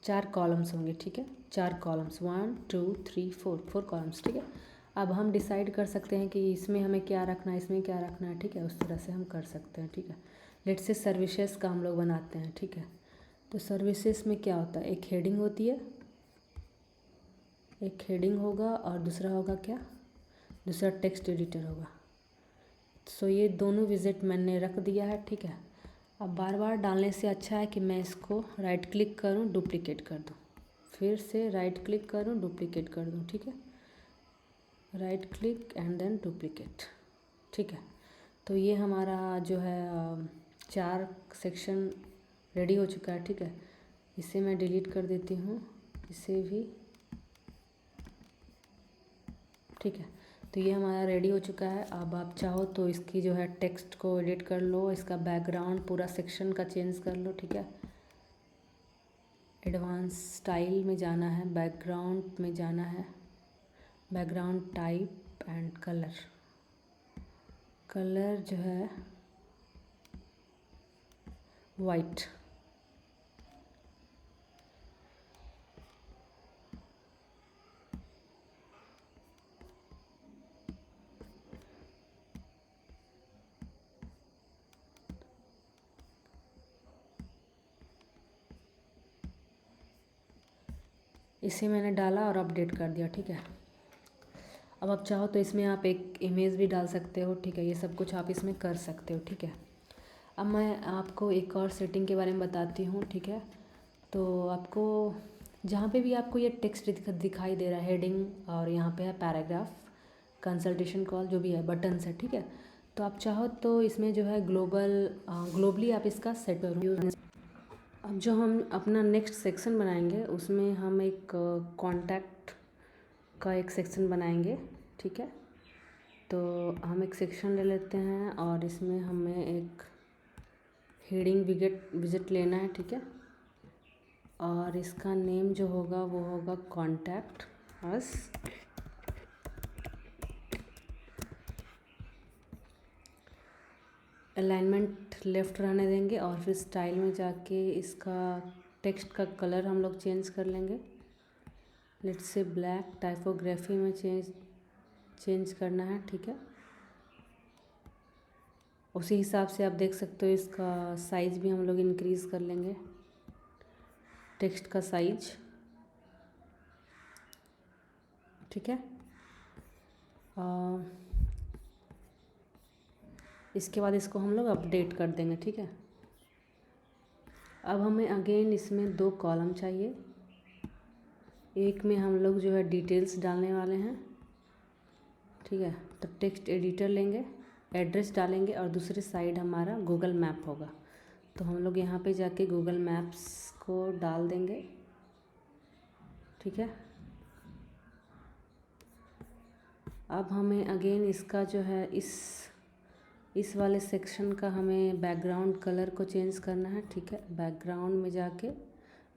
4 कॉलम्स होंगे, ठीक है, 4 कॉलम्स, 1 2 3 4, 4 कॉलम्स, ठीक है। अब हम डिसाइड कर सकते हैं कि इसमें हमें क्या रखना है, इसमें क्या रखना है, ठीक है, उस तरह से हम कर सकते हैं, ठीक है। लेट्स से सर्विसेज का हम लोग बनाते हैं, ठीक है। तो सर्विसेज में क्या होता है, एक हेडिंग होती है, एक हेडिंग होगा और दूसरा होगा क्या, दूसरा टेक्स्ट एडिटर होगा। सो ये दोनों विजिट मैंने रख दिया है, ठीक है। अब बार बार डालने से अच्छा है कि मैं इसको राइट क्लिक करूं, डुप्लिकेट कर दूं, फिर से राइट क्लिक करूं, डुप्लिकेट कर दूं, ठीक है, right click and then duplicate, ठीक है। तो ये हमारा जो है 4 सेक्शन रेडी हो चुका है, ठीक है। इसे मैं डिलीट कर देती हूँ, इसे भी, ठीक है। तो ये हमारा रेडी हो चुका है। अब आप चाहो तो इसकी जो है टेक्स्ट को एडिट कर लो, इसका बैकग्राउंड पूरा सेक्शन का चेंज कर लो, ठीक है। एडवांस स्टाइल में जाना है, बैकग्राउंड में जाना है, background type and colour, colour जो है वाइट, इसे मैंने डाला और अपडेट कर दिया, ठीक है। अब आप चाहो तो इसमें आप एक इमेज भी डाल सकते हो, ठीक है, ये सब कुछ आप इसमें कर सकते हो, ठीक है। अब मैं आपको एक और सेटिंग के बारे में बताती हूँ, ठीक है। तो आपको जहाँ पे भी आपको ये टेक्स्ट दिखाई दे रहा है, हेडिंग और यहाँ पे है पैराग्राफ, कंसल्टेशन कॉल, जो भी है बटन्स है, ठीक है। तो आप चाहो तो इसमें जो है ग्लोबली आप इसका सेट करो। अब जो हम अपना नेक्स्ट सेक्शन बनाएंगे उसमें हम एक कॉन्टैक्ट का एक सेक्शन बनाएंगे, ठीक है। तो हम एक सेक्शन ले लेते हैं और इसमें हमें एक हेडिंग विजिट लेना है, ठीक है। और इसका नेम जो होगा वो होगा कॉन्टैक्ट अस। अलाइनमेंट लेफ़्ट रहने देंगे और फिर स्टाइल में जाके इसका टेक्स्ट का कलर हम लोग चेंज कर लेंगे। लेट्स से ब्लैक, टाइपोग्राफी में चेंज करना है, ठीक है। उसी हिसाब से आप देख सकते हो इसका साइज़ भी हम लोग इंक्रीज़ कर लेंगे, टेक्स्ट का साइज, ठीक है। इसके बाद इसको हम लोग अपडेट कर देंगे, ठीक है। अब हमें अगेन इसमें 2 कॉलम चाहिए, एक में हम लोग जो है डिटेल्स डालने वाले हैं, ठीक है। तो टेक्स्ट एडिटर लेंगे, एड्रेस डालेंगे और दूसरी साइड हमारा गूगल मैप होगा। तो हम लोग यहाँ पे जाके गूगल मैप्स को डाल देंगे, ठीक है। अब हमें अगेन इसका जो है इस वाले सेक्शन का हमें बैकग्राउंड कलर को चेंज करना है, ठीक है। बैकग्राउंड में जाके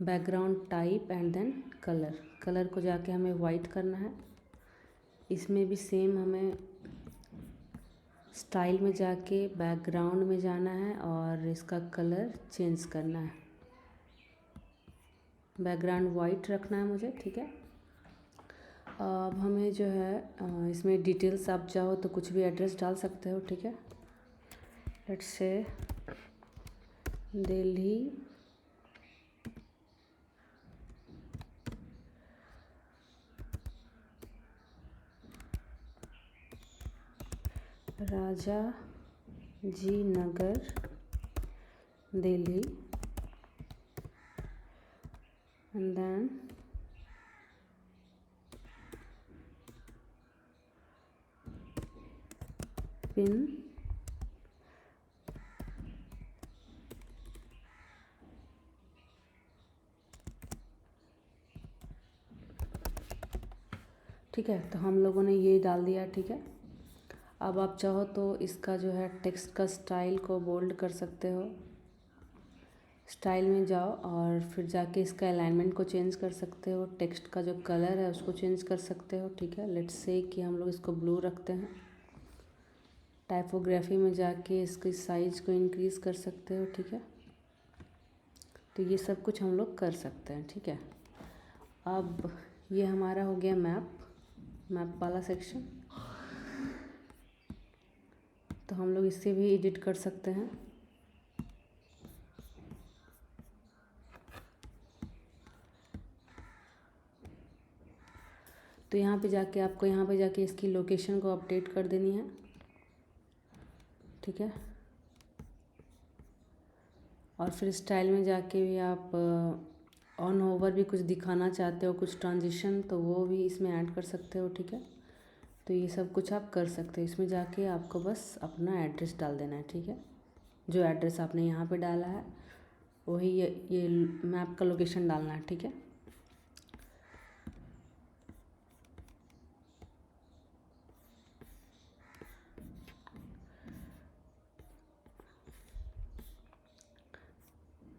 background type and then colour, colour को जाके हमें वाइट करना है। इसमें भी सेम हमें स्टाइल में जाके बैकग्राउंड में जाना है और इसका कलर चेंज करना है, बैकग्राउंड वाइट रखना है मुझे, ठीक है। अब हमें जो है इसमें डिटेल्स आप चाहो तो कुछ भी एड्रेस डाल सकते हो, ठीक है। Let's say Delhi Raja ji Nagar, Delhi, and then pin, ठीक है। तो हम लोगों ने ये डाल दिया, ठीक है। अब आप चाहो तो इसका जो है टेक्स्ट का स्टाइल को बोल्ड कर सकते हो, स्टाइल में जाओ और फिर जाके इसका अलाइनमेंट को चेंज कर सकते हो, टेक्स्ट का जो कलर है उसको चेंज कर सकते हो, ठीक है। लेट्स से कि हम लोग इसको ब्लू रखते हैं। टाइपोग्राफी में जाके इसकी साइज़ को इंक्रीज़ कर सकते हो, ठीक है। तो ये सब कुछ हम लोग कर सकते हैं, ठीक है। अब ये हमारा हो गया मैप वाला सेक्शन। तो हम लोग इससे भी एडिट कर सकते हैं। तो यहाँ पे जाके आपको यहाँ पे जाके इसकी लोकेशन को अपडेट कर देनी है, ठीक है। और फिर स्टाइल में जाके भी आप ऑन होवर भी कुछ दिखाना चाहते हो, कुछ ट्रांजिशन, तो वो भी इसमें ऐड कर सकते हो, ठीक है। तो ये सब कुछ आप कर सकते हो। इसमें जाके आपको बस अपना एड्रेस डाल देना है, ठीक है। जो एड्रेस आपने यहाँ पे डाला है वही ये मैप का लोकेशन डालना है, ठीक है।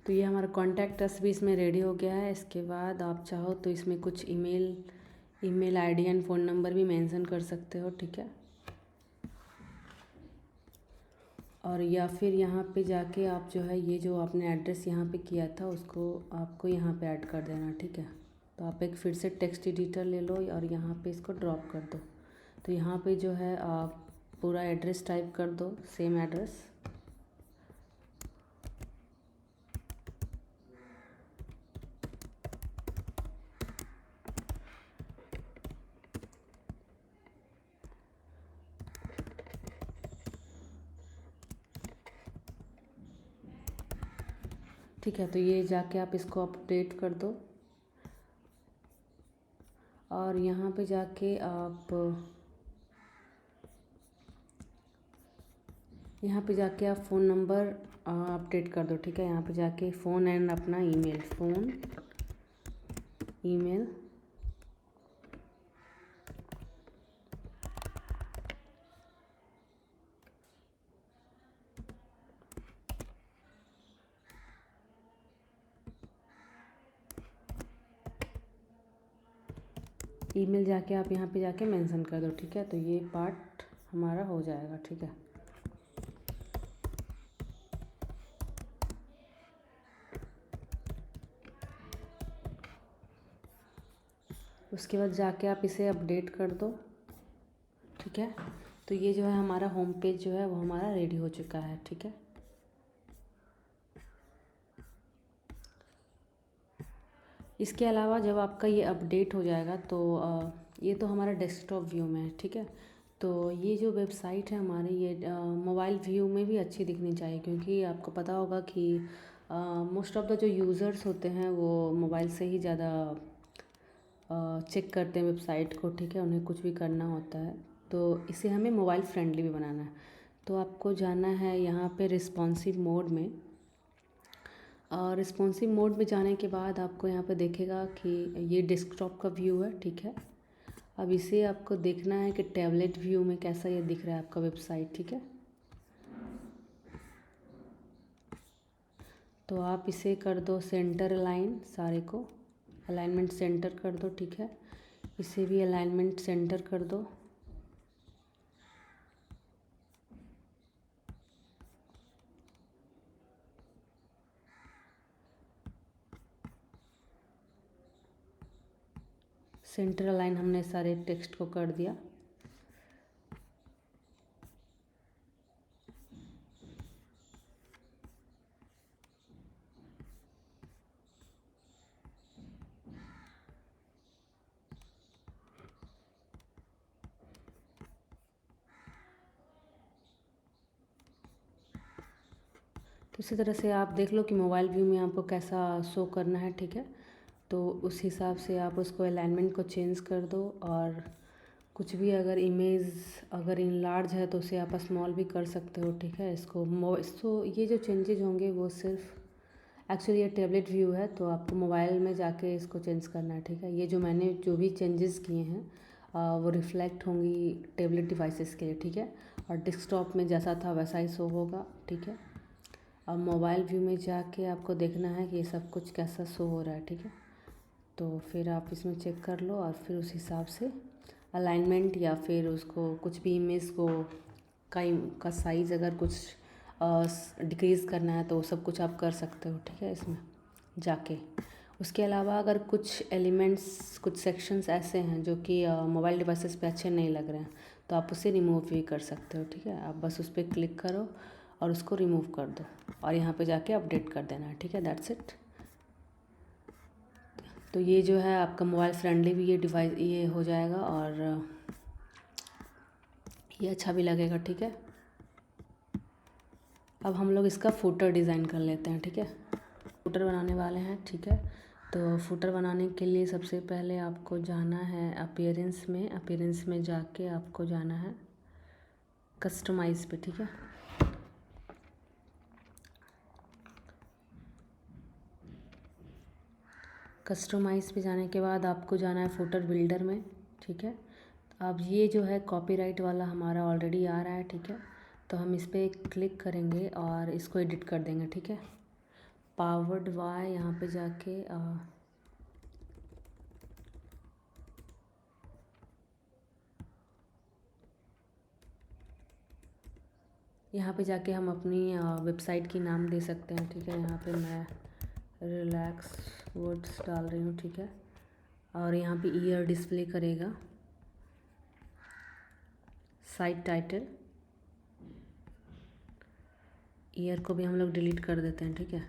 तो ये हमारा कॉन्टैक्ट अस भी इसमें रेडी हो गया है। इसके बाद आप चाहो तो इसमें कुछ email ID and phone number भी मेंशन कर सकते हो, ठीक है। और या फिर यहाँ पे जाके आप जो है ये जो आपने एड्रेस यहाँ पे किया था उसको आपको यहाँ पे ऐड कर देना, ठीक है। तो आप एक फिर से टेक्स्ट एडिटर ले लो और यहाँ पे इसको ड्रॉप कर दो। तो यहाँ पे जो है आप पूरा एड्रेस टाइप कर दो, सेम एड्रेस। ठीक है, तो ये जाके आप इसको अपडेट कर दो। और यहाँ पे जाके आप फ़ोन नंबर अपडेट कर दो, ठीक है। यहाँ पे जाके फ़ोन एंड अपना ईमेल ईमेल जाके आप यहाँ पे जाके मेंशन कर दो, ठीक है। तो ये पार्ट हमारा हो जाएगा, ठीक है। उसके बाद जाके आप इसे अपडेट कर दो, ठीक है। तो ये जो है हमारा होम पेज जो है वो हमारा रेडी हो चुका है, ठीक है। इसके अलावा जब आपका ये अपडेट हो जाएगा तो ये तो हमारा डेस्कटॉप व्यू में है, ठीक है। तो ये जो वेबसाइट है हमारी ये मोबाइल व्यू में भी अच्छी दिखनी चाहिए, क्योंकि आपको पता होगा कि मोस्ट ऑफ़ द जो यूज़र्स होते हैं वो मोबाइल से ही ज़्यादा चेक करते हैं वेबसाइट को, ठीक है। उन्हें कुछ भी करना होता है तो इसे हमें मोबाइल फ्रेंडली भी बनाना है। तो आपको जाना है यहाँ पे रिस्पॉन्सिव मोड में। और रिस्पॉन्सिव मोड में जाने के बाद आपको यहाँ पे देखेगा कि ये डेस्कटॉप का व्यू है, ठीक है। अब इसे आपको देखना है कि टैबलेट व्यू में कैसा ये दिख रहा है आपका वेबसाइट, ठीक है। तो आप इसे कर दो सेंटर अलाइन, सारे को अलाइनमेंट सेंटर कर दो, ठीक है। इसे भी अलाइनमेंट सेंटर कर दो। सेंटर अलाइन हमने सारे टेक्स्ट को कर दिया। तो इसी तरह से आप देख लो कि मोबाइल व्यू में आपको कैसा शो करना है, ठीक है। तो उस हिसाब से आप उसको अलाइनमेंट को चेंज कर दो। और कुछ भी अगर इमेज अगर इन लार्ज है तो उसे आप स्मॉल भी कर सकते हो, ठीक है। इसको ये जो चेंजेज होंगे वो सिर्फ एक्चुअली ये टैबलेट व्यू है तो आपको मोबाइल में जाके इसको चेंज करना है, ठीक है। ये जो मैंने जो भी चेंजेस किए हैं वो रिफ़्लेक्ट होंगी टैबलेट डिवाइसेस के लिए, ठीक है। और डेस्कटॉप में जैसा था वैसा ही शो होगा, ठीक है। अब मोबाइल व्यू में जाके आपको देखना है कि ये सब कुछ कैसा शो हो रहा है, ठीक है। तो फिर आप इसमें चेक कर लो और फिर उस हिसाब से अलाइनमेंट या फिर उसको कुछ भी इमेज को का साइज़ अगर कुछ डिक्रीज़ करना है तो वो सब कुछ आप कर सकते हो, ठीक है इसमें। जाके। उसके अलावा अगर कुछ एलिमेंट्स, कुछ सेक्शंस ऐसे हैं जो कि मोबाइल डिवाइसेस पे अच्छे नहीं लग रहे हैं, तो आप उसे रिमूव भी कर सकते हो, ठीक है। आप बस उस पर क्लिक करो और उसको रिमूव कर दो और यहाँ पे जाके अपडेट कर देना है, ठीक है। That's it. तो ये जो है आपका मोबाइल फ्रेंडली भी ये डिवाइस ये हो जाएगा और ये अच्छा भी लगेगा, ठीक है। अब हम लोग इसका फुटर डिज़ाइन कर लेते हैं, ठीक है। फुटर बनाने वाले हैं, ठीक है। तो फुटर बनाने के लिए सबसे पहले आपको जाना है अपीयरेंस में जाके आपको जाना है कस्टमाइज़ पे, ठीक है। कस्टमाइज़ पे जाने के बाद आपको जाना है फुटर बिल्डर में, ठीक है। अब ये जो है कॉपीराइट वाला हमारा ऑलरेडी आ रहा है, ठीक है। तो हम इस पर क्लिक करेंगे और इसको एडिट कर देंगे, ठीक है। पावर्ड वाई यहाँ पे जाके यहाँ पे जाके हम अपनी वेबसाइट की नाम दे सकते हैं, ठीक है। यहाँ पे मैं रिलैक्स वर्ड्स डाल रही हूँ, ठीक है। और यहाँ पे ईयर डिस्प्ले करेगा, साइट टाइटल, ईयर को भी हम लोग डिलीट कर देते हैं, ठीक है।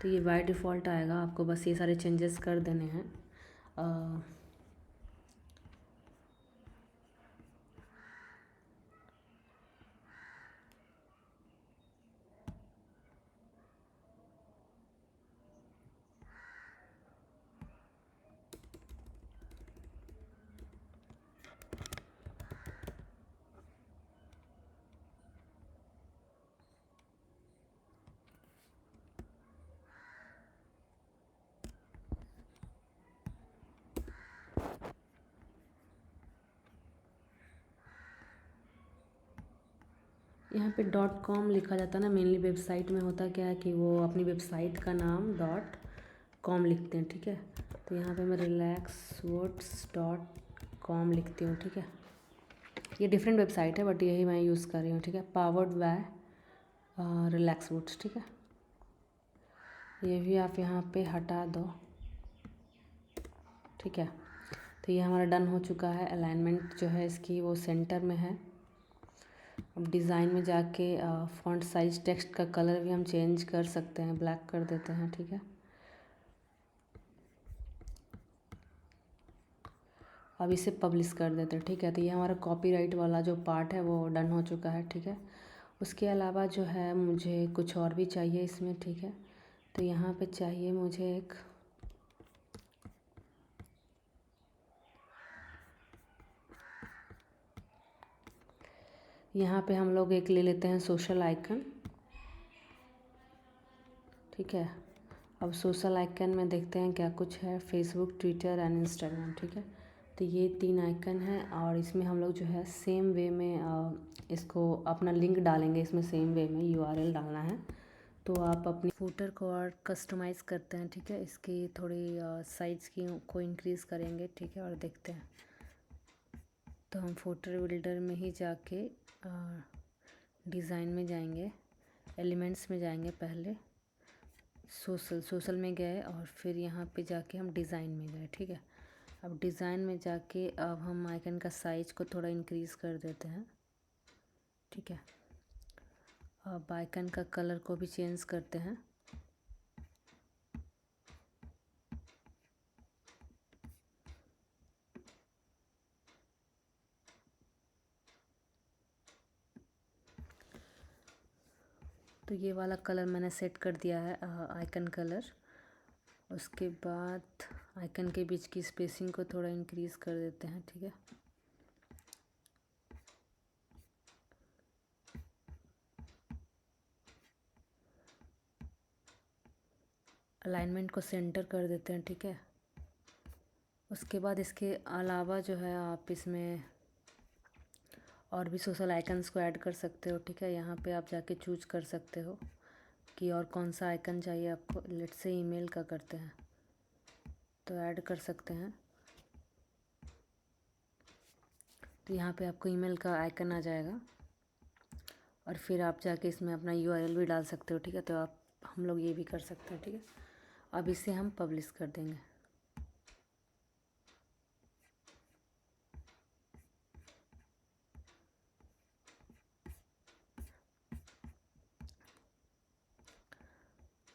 तो ये बाय डिफ़ॉल्ट आएगा, आपको बस ये सारे चेंजेस कर देने हैं। यहाँ पे डॉट कॉम लिखा जाता है ना, मेनली वेबसाइट में होता क्या है कि वो अपनी वेबसाइट का नाम डॉट कॉम लिखते हैं, ठीक है। तो यहाँ पे मैं रिलैक्स वर्ड्स डॉट कॉम लिखती हूँ, ठीक है। ये डिफरेंट वेबसाइट है बट यही मैं यूज़ कर रही हूँ, ठीक है। पावर्ड बाय रिलैक्स वर्ड्स, ठीक है। ये भी आप यहाँ पे हटा दो, ठीक है। तो ये हमारा डन हो चुका है। अलाइनमेंट जो है इसकी वो सेंटर में है। अब डिज़ाइन में जाके फ़ॉन्ट साइज, टेक्स्ट का कलर भी हम चेंज कर सकते हैं, ब्लैक कर देते हैं, ठीक है। अब इसे पब्लिश कर देते हैं, ठीक है। तो ये हमारा कॉपीराइट वाला जो पार्ट है वो डन हो चुका है, ठीक है। उसके अलावा जो है मुझे कुछ और भी चाहिए इसमें, ठीक है। तो यहाँ पे चाहिए मुझे एक यहाँ पे हम लोग एक ले लेते हैं सोशल आइकन, ठीक है। अब सोशल आइकन में देखते हैं क्या कुछ है, फेसबुक, ट्विटर एंड इंस्टाग्राम, ठीक है। तो ये 3 आइकन हैं और इसमें हम लोग जो है सेम वे में इसको अपना लिंक डालेंगे, इसमें सेम वे में यूआरएल डालना है। तो आप अपनी फूटर को और कस्टमाइज़ करते हैं, ठीक है। इसकी थोड़ी साइज़ की को इंक्रीज़ करेंगे, ठीक है। और देखते हैं, तो हम फूटर बिल्डर में ही जाके डिज़ाइन में जाएंगे, एलिमेंट्स में जाएंगे, पहले सोशल में गए और फिर यहाँ पे जाके हम डिज़ाइन में गए, ठीक है। अब डिज़ाइन में जाके अब हम आइकन का साइज़ को थोड़ा इंक्रीज़ कर देते हैं, ठीक है। अब आइकन का कलर को भी चेंज करते हैं। तो ये वाला कलर मैंने सेट कर दिया है, आइकन कलर। उसके बाद आइकन के बीच की स्पेसिंग को थोड़ा इंक्रीज़ कर देते हैं, ठीक है। अलाइनमेंट को सेंटर कर देते हैं, ठीक है। उसके बाद इसके अलावा जो है आप इसमें और भी सोशल आइकन्स को ऐड कर सकते हो, ठीक है। यहाँ पे आप जाके चूज कर सकते हो कि और कौन सा आइकन चाहिए आपको। लेट से ईमेल का करते हैं, तो ऐड कर सकते हैं। तो यहाँ पे आपको ईमेल का आइकन आ जाएगा और फिर आप जाके इसमें अपना यूआरएल भी डाल सकते हो, ठीक है। तो आप हम लोग ये भी कर सकते हैं, ठीक है। अब इसे हम पब्लिश कर देंगे।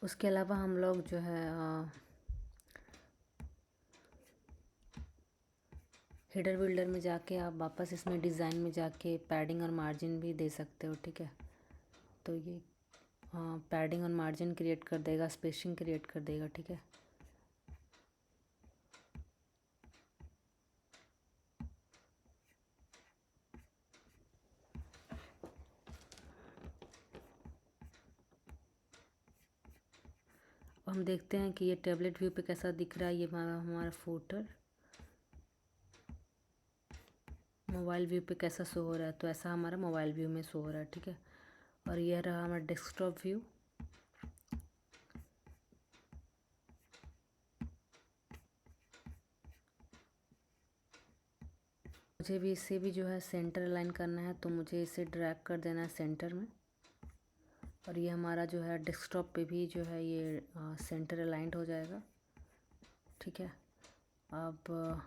उसके अलावा हम लोग जो है हेडर बिल्डर में जाके आप वापस इसमें डिज़ाइन में जाके पैडिंग और मार्जिन भी दे सकते हो, ठीक है। तो ये पैडिंग और मार्जिन क्रिएट कर देगा, स्पेसिंग क्रिएट कर देगा, ठीक है। हम देखते हैं कि ये टैबलेट व्यू पे कैसा दिख रहा है। ये हमारा फुटर मोबाइल व्यू पे कैसा शो हो रहा है, तो ऐसा हमारा मोबाइल व्यू में शो हो रहा है, ठीक है। और यह रहा हमारा डेस्कटॉप व्यू। मुझे भी इसे भी जो है सेंटर अलाइन करना है, तो मुझे इसे ड्रैग कर देना है सेंटर में। और ये हमारा जो है डेस्कटॉप पे भी जो है ये सेंटर अलाइंड हो जाएगा, ठीक है। अब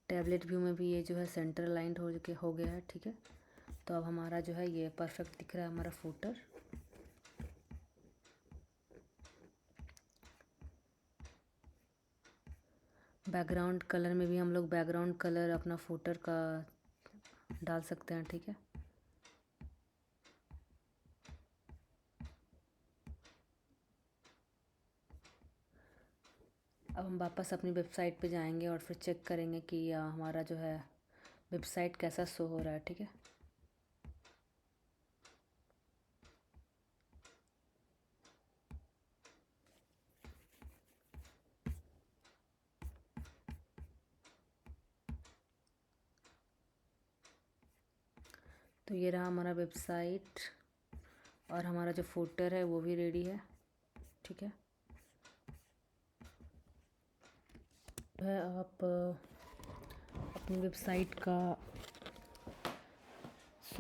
टैबलेट व्यू में भी ये जो है सेंटर अलाइंड हो गया है, ठीक है। तो अब हमारा जो है ये परफेक्ट दिख रहा है हमारा फुटर। बैकग्राउंड कलर में भी हम लोग बैकग्राउंड कलर अपना फुटर का डाल सकते हैं, ठीक है। अब हम वापस अपनी वेबसाइट पे जाएंगे और फिर चेक करेंगे कि हमारा जो है वेबसाइट कैसा शो हो रहा है, ठीक है। तो ये रहा हमारा वेबसाइट और हमारा जो फुटर है वो भी रेडी है, ठीक है। आप अपनी वेबसाइट का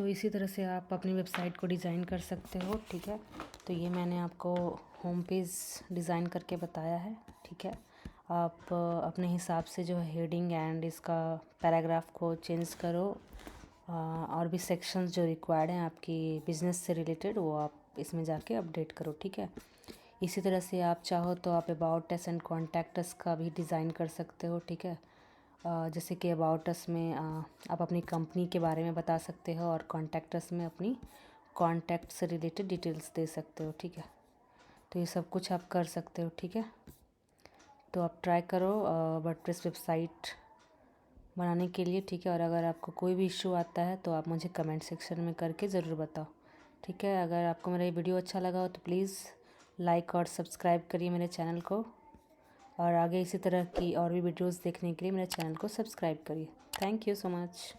इसी तरह से आप अपनी वेबसाइट को डिज़ाइन कर सकते हो, ठीक है। तो ये मैंने आपको होम पेज डिज़ाइन करके बताया है, ठीक है। आप अपने हिसाब से जो है हेडिंग एंड इसका पैराग्राफ को चेंज करो, और भी सेक्शंस जो रिक्वायर्ड हैं आपकी बिज़नेस से रिलेटेड वो आप इसमें जाके अपडेट करो, ठीक है। इसी तरह से आप चाहो तो आप about us and contact us का भी डिज़ाइन कर सकते हो, ठीक है। जैसे कि अबाउट अस में आप अपनी कंपनी के बारे में बता सकते हो और कॉन्टैक्ट अस में अपनी कॉन्टैक्ट से रिलेटेड डिटेल्स दे सकते हो, ठीक है। तो ये सब कुछ आप कर सकते हो, ठीक है। तो आप ट्राई करो वर्डप्रेस वेबसाइट बनाने के लिए, ठीक है। और अगर आपको कोई भी इशू आता है तो आप मुझे कमेंट सेक्शन में करके ज़रूर बताओ, ठीक है। अगर आपको मेरा ये वीडियो अच्छा लगा हो तो प्लीज़ लाइक और सब्सक्राइब करिए मेरे चैनल को, और आगे इसी तरह की और भी वीडियोस देखने के लिए मेरे चैनल को सब्सक्राइब करिए। Thank you so much.